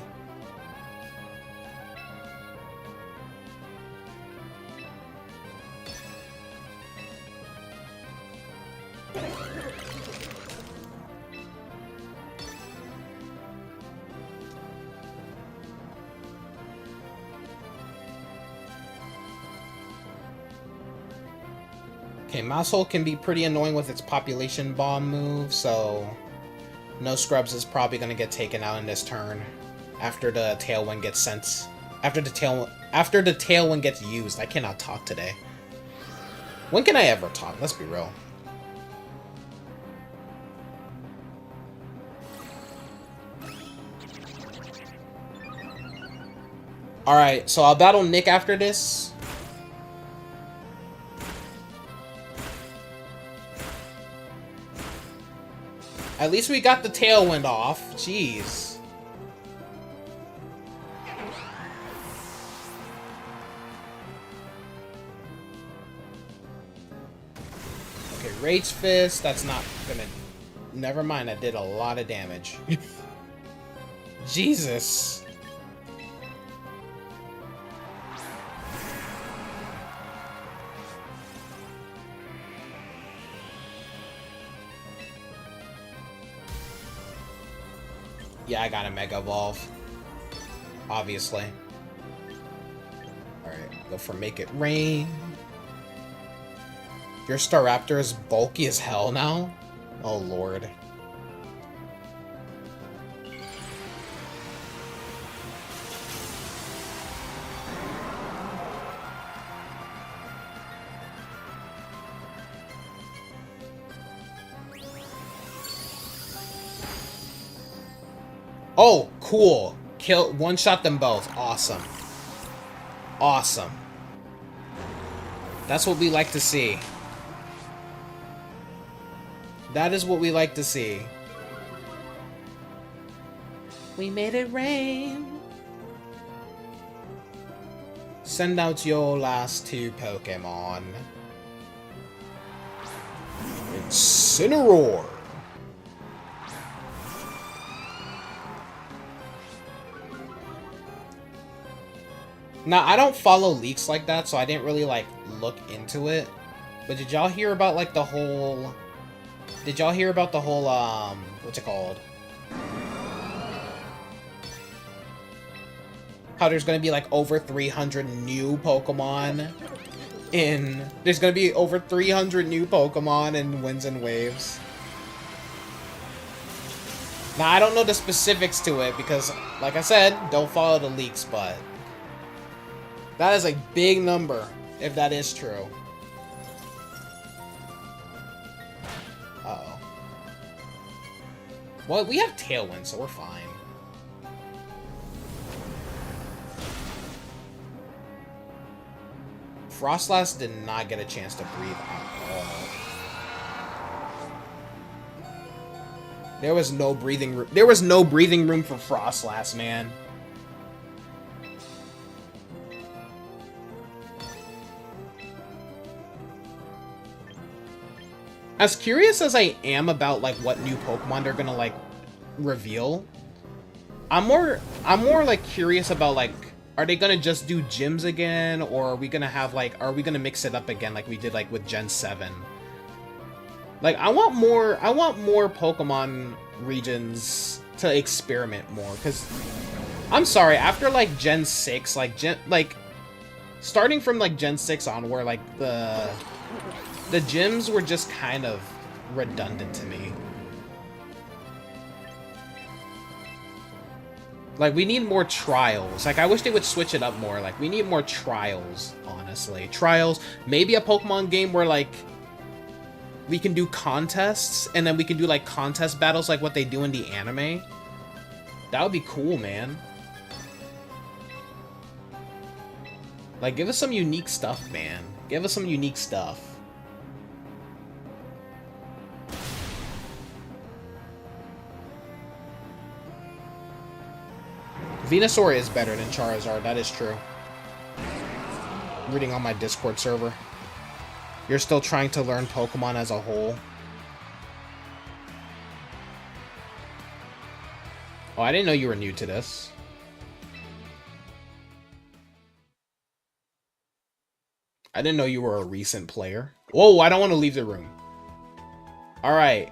Okay, Mousehole can be pretty annoying with its population bomb move, so No Scrubs is probably gonna get taken out in this turn after the Tailwind gets sent. After the Tailwind gets used. I cannot talk today. When can I ever talk? Let's be real. Alright, so I'll battle Nick after this. At least we got the Tailwind off. Jeez. Okay, Rage Fist. That's not gonna... Never mind, I did a lot of damage. Jesus. Yeah, I got a Mega Evolve. Obviously. Alright, go for Make It Rain. Your Staraptor is bulky as hell now? Oh, Lord. Oh, cool. One-shot them both. Awesome. Awesome. That's what we like to see. That is what we like to see. We made it rain. Send out your last 2 Pokemon. Incineroar. Now, I don't follow leaks like that, so I didn't really, like, look into it. But did y'all hear about, like, the whole... Did y'all hear about the whole, what's it called? How there's gonna be, like, over 300 new Pokemon in... There's gonna be over 300 new Pokemon in Winds and Waves. Now, I don't know the specifics to it, because, like I said, don't follow the leaks, but... That is a big number, if that is true. Uh-oh. Well, we have Tailwind, so we're fine. Frostlass did not get a chance to breathe at all. There was no breathing room. There was no breathing room for Frostlass, man. As curious as I am about, like, what new Pokemon they're gonna, like, reveal, I'm more, like, curious about, like, are they gonna just do gyms again, or are we gonna have, like, are we gonna mix it up again like we did, like, with Gen 7? Like, I want more Pokemon regions to experiment more, because, I'm sorry, after, like, Gen 6, like, starting from, like, Gen 6 on, where, like, the gyms were just kind of redundant to me. Like, we need more trials. Like, I wish they would switch it up more. Like, we need more trials, honestly. Trials. Maybe a Pokemon game where, like, we can do contests, and then we can do, like, contest battles like what they do in the anime. That would be cool, man. Like, give us some unique stuff, man. Give us some unique stuff. Venusaur is better than Charizard, that is true. I'm reading on my Discord server. You're still trying to learn Pokemon as a whole. Oh, I didn't know you were new to this. I didn't know you were a recent player. Whoa, I don't want to leave the room. Alright.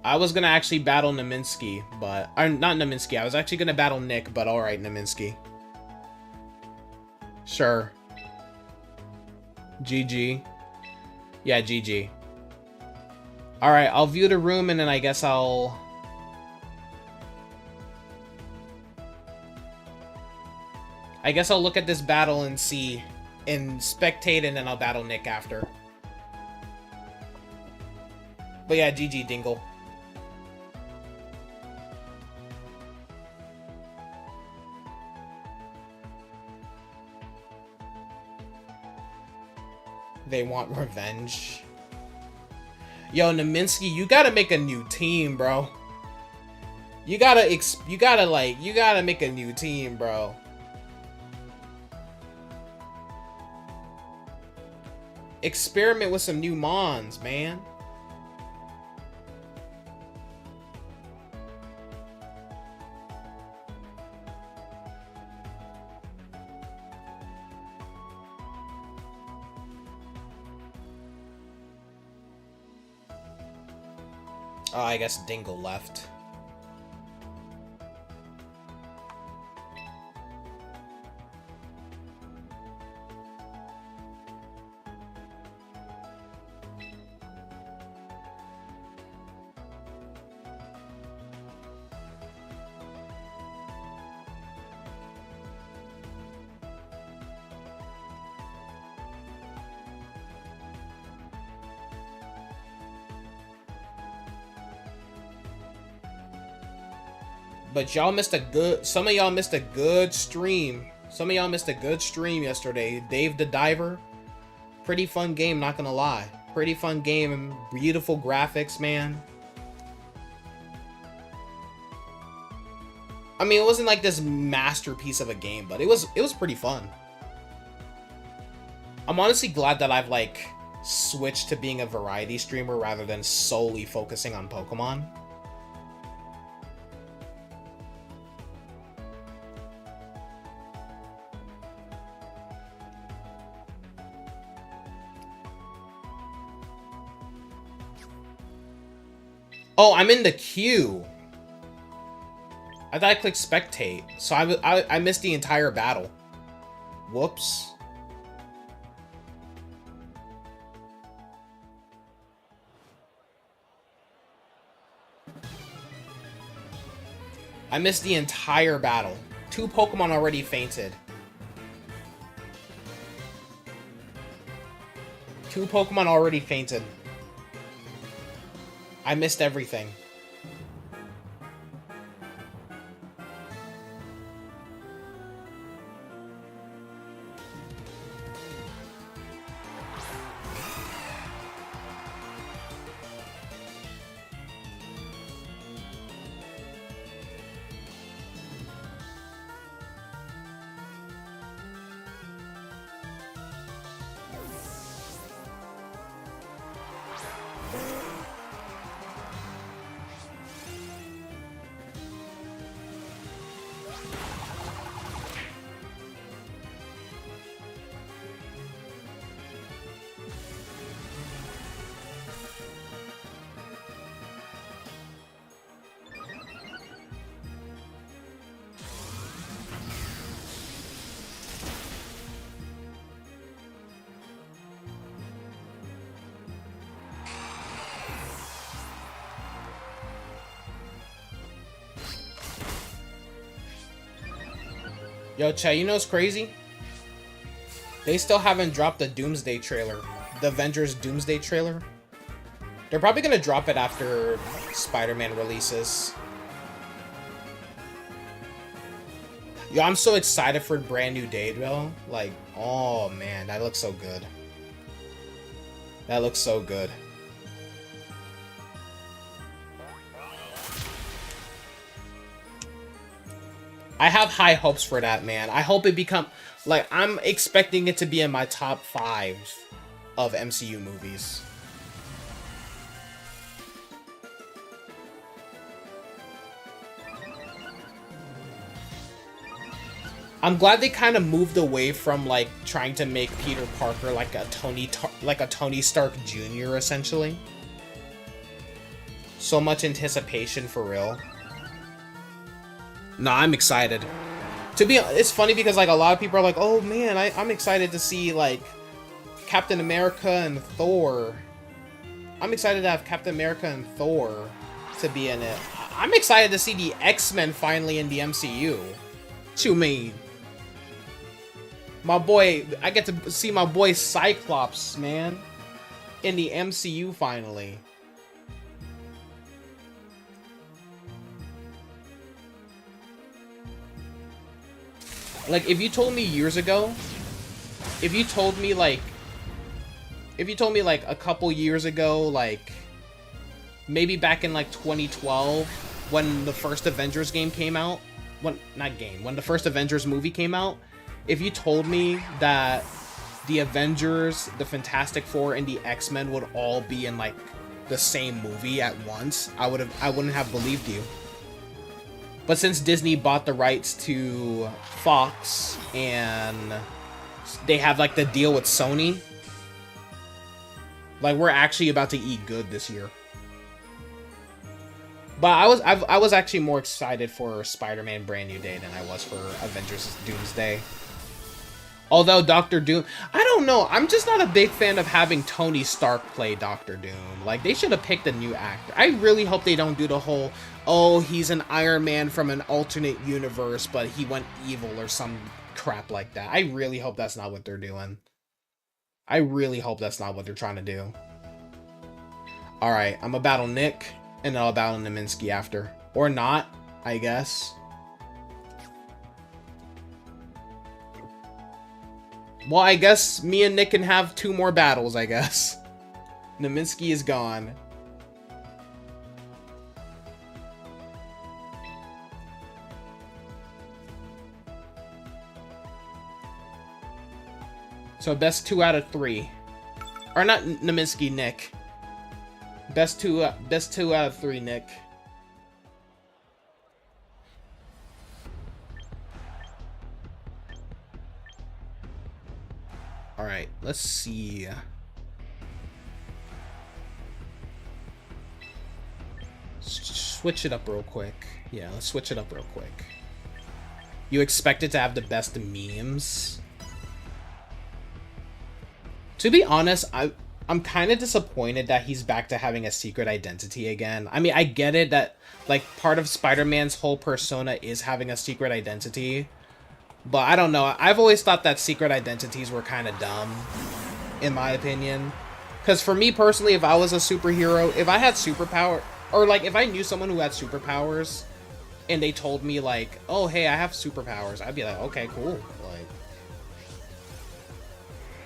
I was gonna actually battle Naminsky, but... not Naminsky, I was actually gonna battle Nick, but alright, Naminsky. Sure. GG. Yeah, GG. Alright, I'll view the room, and then I guess I'll... look at this battle and see... and spectate, and then I'll battle Nick after. But yeah, GG, Dingle. They want revenge. Yo, Naminsky, you gotta make a new team, bro. You gotta make a new team, bro. Experiment with some new mons, man. Oh, I guess Dingle left. But y'all missed a good, some of y'all missed a good stream. Some of y'all missed a good stream yesterday. Dave the Diver. Pretty fun game, not gonna lie. Pretty fun game and beautiful graphics, man. I mean, it wasn't like this masterpiece of a game, but it was pretty fun. I'm honestly glad that I've like switched to being a variety streamer rather than solely focusing on Pokemon. Oh, I'm in the queue. I thought I clicked spectate, so I missed the entire battle. Whoops. I missed the entire battle. 2 Pokemon already fainted. 2 Pokemon already fainted. I missed everything. Yo, chat, you know what's crazy? They still haven't dropped the Doomsday trailer. The Avengers Doomsday trailer. They're probably gonna drop it after Spider-Man releases. Yo, I'm so excited for Brand New Day, bro. Like, oh man, that looks so good. That looks so good. I have high hopes for that, man. I hope it become like I'm expecting it to be in my top 5 of MCU movies. I'm glad they kind of moved away from like trying to make Peter Parker like a Tony Stark Jr. essentially. So much anticipation for real. No, I'm excited. It's funny because like a lot of people are like, oh man, I'm excited to see like Captain America and Thor. I'm excited to have Captain America and Thor to be in it. I'm excited to see the X-Men finally in the MCU. What you mean? My boy, I get to see my boy Cyclops, man, in the MCU finally. Like, if you told me years ago, if you told me like a couple years ago, like maybe back in like 2012 when the first Avengers game came out, when the first Avengers movie came out, if you told me that the Avengers, the Fantastic Four, and the X-Men would all be in like the same movie at once, I wouldn't have believed you. But since Disney bought the rights to Fox and they have like the deal with Sony, like we're actually about to eat good this year. But I was actually more excited for Spider-Man Brand New Day than I was for Avengers Doomsday. Although Doctor Doom, I don't know. I'm just not a big fan of having Tony Stark play Doctor Doom. Like, they should have picked a new actor. I really hope they don't do the whole, oh, he's an Iron Man from an alternate universe, but he went evil or some crap like that. I really hope that's not what they're doing. I really hope that's not what they're trying to do. Alright, I'm gonna battle Nick, and then I'll battle Naminsky after. Or not. I guess. Well, I guess me and Nick can have 2 more battles, I guess. Naminsky is gone. So best 2 out of 3. Or not Naminsky, Nick. Best two out of 3, Nick. Alright, let's see. Switch it up real quick. Yeah, let's switch it up real quick. You expect it to have the best memes? To be honest, I'm kind of disappointed that he's back to having a secret identity again. I mean, I get it that, like, part of Spider-Man's whole persona is having a secret identity. But I don't know. I've always thought that secret identities were kind of dumb, in my opinion. Because for me personally, if I was a superhero, if I had superpower, or like if I knew someone who had superpowers, and they told me like, "Oh, hey, I have superpowers," I'd be like, "Okay, cool." Like,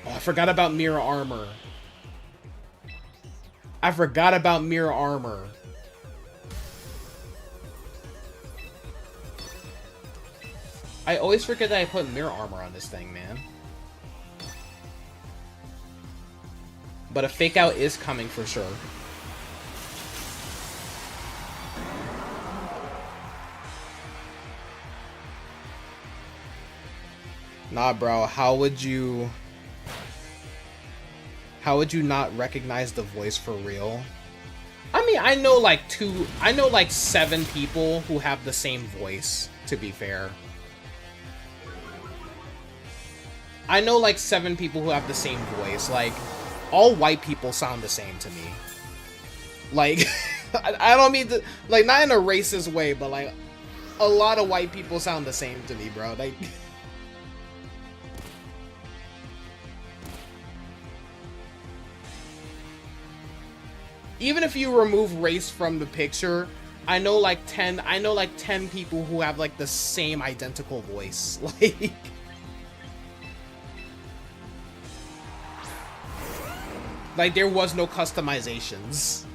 oh, I forgot about mirror armor. I forgot about mirror armor. I always forget that I put mirror armor on this thing, man. But a fake out is coming for sure. Nah, bro, how would you not recognize the voice for real? I mean, I know like 7 people who have the same voice, to be fair. I know like 7 people who have the same voice. Like, all white people sound the same to me. Like, I don't mean to, like, not in a racist way, but like, a lot of white people sound the same to me, bro. Like, even if you remove race from the picture, I know like 10 people who have like the same identical voice. Like, like, there was no customizations.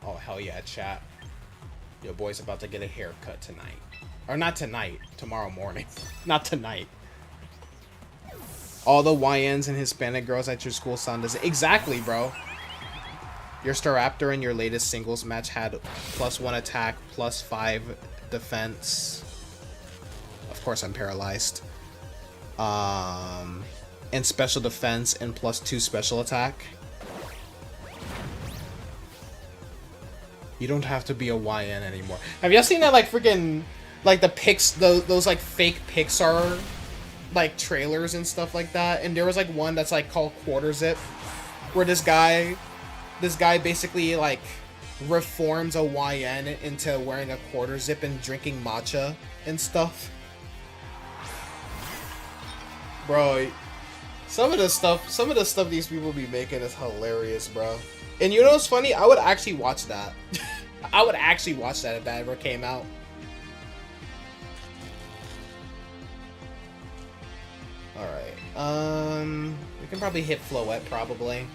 Oh, hell yeah, chat. Your boy's about to get a haircut tonight. Or not tonight, tomorrow morning. Not tonight. All the YNs and Hispanic girls at your school sound the same. Exactly, bro. Your Staraptor in your latest singles match had +1 attack, +5 defense. Of course, I'm paralyzed. And special defense and +2 special attack. You don't have to be a YN anymore. Have y'all seen that, like, freaking, like, those like fake Pixar, like, trailers and stuff like that? And there was like one that's like called Quarter Zip, where this guy basically like reforms a YN into wearing a quarter zip and drinking matcha and stuff. Bro, some of the stuff these people be making is hilarious, bro. And you know what's funny? I would actually watch that. I would actually watch that if that ever came out. Alright. We can probably hit Floette, probably.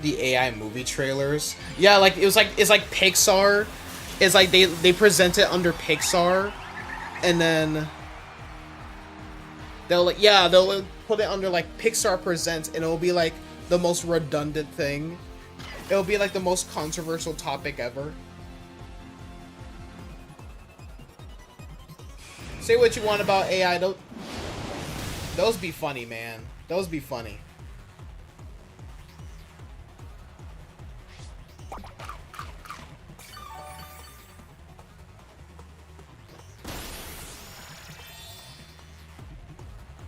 The AI movie trailers. Yeah, like it's like Pixar. It's like they present it under Pixar, and then they'll put it under like Pixar Presents, and it'll be like the most redundant thing. It'll be like the most controversial topic ever. Say what you want about AI. Those be funny, man. Those be funny.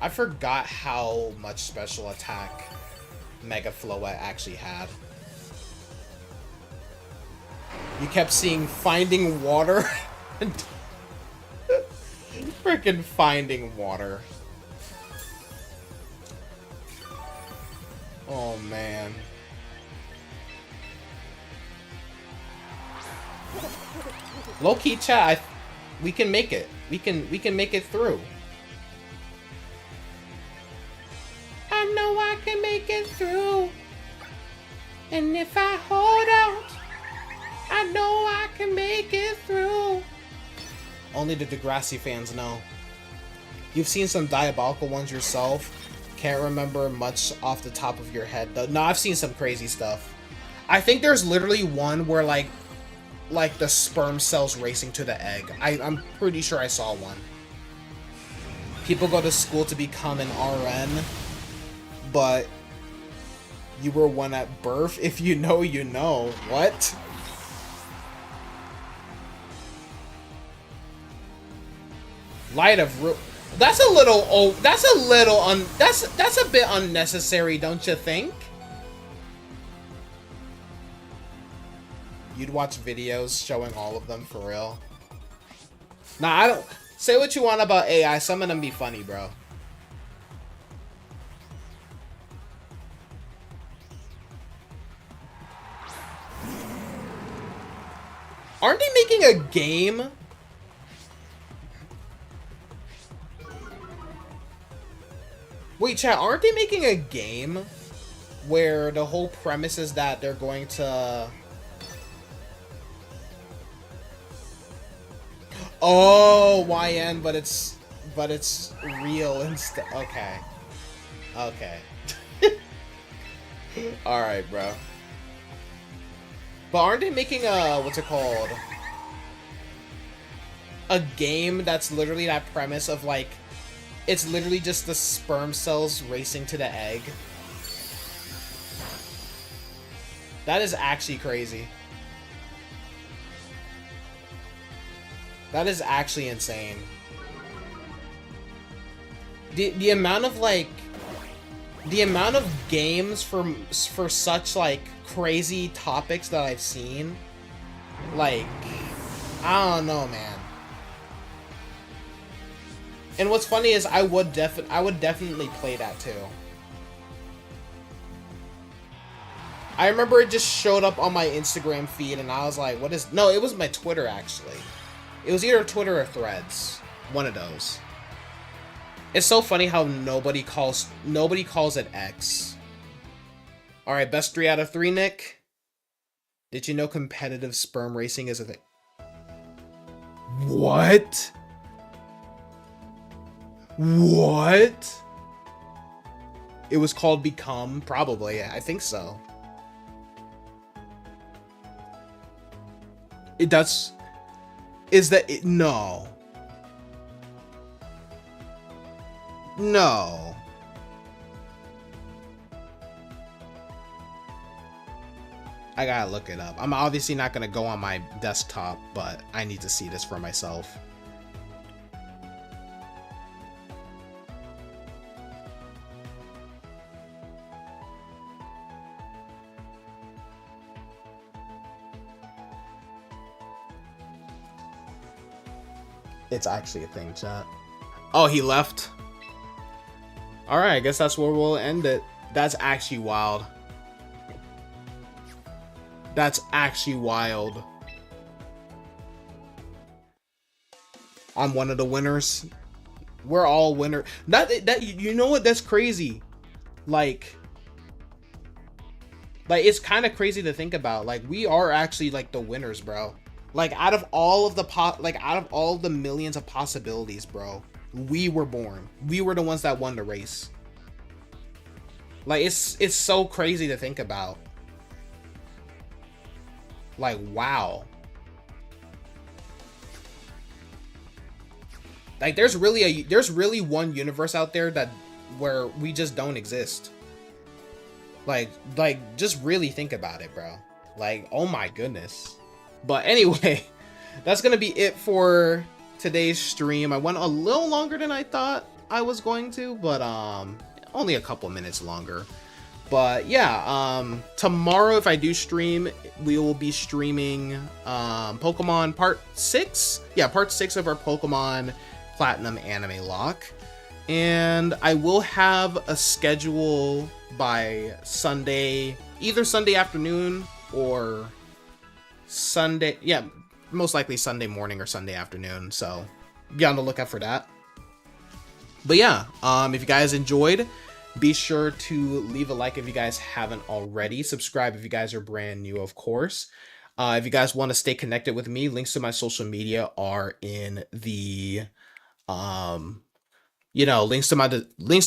I forgot how much special attack Mega Floette actually had. You kept seeing Finding Water. Freaking Finding Water. Oh man. Low key chat, we can make it. We can make it through. I know I can make it through. And if I hold out, I know I can make it through. Only the Degrassi fans know. You've seen some diabolical ones yourself. Can't remember much off the top of your head though. No, I've seen some crazy stuff. I think there's literally one where like the sperm cells racing to the egg. I'm pretty sure I saw one. People go to school to become an RN, but you were one at birth. If you know, you know. What? Light of that's a little that's a bit unnecessary, don't you think? You'd watch videos showing all of them for real. Nah, I don't say what you want about AI. Some of them be funny, bro. Aren't they making a game? Wait, chat, aren't they making a game where the whole premise is that they're going to... Oh, YN, but it's real instead. Okay. Okay. Alright, bro. But aren't they making a, what's it called? A game that's literally that premise of like, it's literally just the sperm cells racing to the egg. That is actually crazy. That is actually insane. The amount of like, the amount of games for such like crazy topics that I've seen, like, I don't know, man. And what's funny is I would definitely play that too. I remember it just showed up on my Instagram feed and I was like, what is... No, it was my Twitter actually. It was either Twitter or Threads. One of those. It's so funny how nobody calls it X. Alright, best 3 out of 3, Nick. Did you know competitive sperm racing is a thing? What? What? It was called Become, probably. I think so. It does. Is that it? No. No. I gotta look it up. I'm obviously not gonna go on my desktop, but I need to see this for myself. It's actually a thing, chat. Oh, he left. Alright, I guess that's where we'll end it. That's actually wild. That's actually wild. I'm one of the winners. We're all winners. That you know what? That's crazy. Like it's kind of crazy to think about. Like, we are actually like the winners, bro. Like, out of all of the millions of possibilities, bro, we were born. We were the ones that won the race. Like, it's so crazy to think about. Like, wow. Like, there's really one universe out there where we just don't exist. Like just really think about it, bro. Like, oh my goodness. But anyway, that's gonna be it for today's stream. I went a little longer than I thought I was going to, but only a couple minutes longer. But yeah, tomorrow if I do stream, we will be streaming Pokemon Part 6. Yeah, Part 6 of our Pokemon Platinum Anime Lock. And I will have a schedule by Sunday, either Sunday afternoon or Sunday, yeah, most likely Sunday morning or Sunday afternoon. So be on the lookout for that. But yeah, if you guys enjoyed, be sure to leave a like if you guys haven't already. Subscribe if you guys are brand new, of course. If you guys want to stay connected with me, links to my social media are in the, links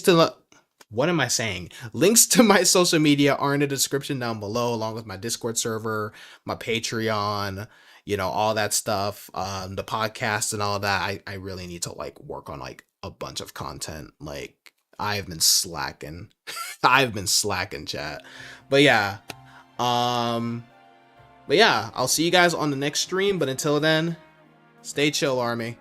to what am I saying? Links to my social media are in the description down below, along with my Discord server, my Patreon, all that stuff, the podcast and all of that. I really need to work on a bunch of content. I've been slacking. I've been slacking, chat. But yeah. I'll see you guys on the next stream. But until then, stay chill, Army.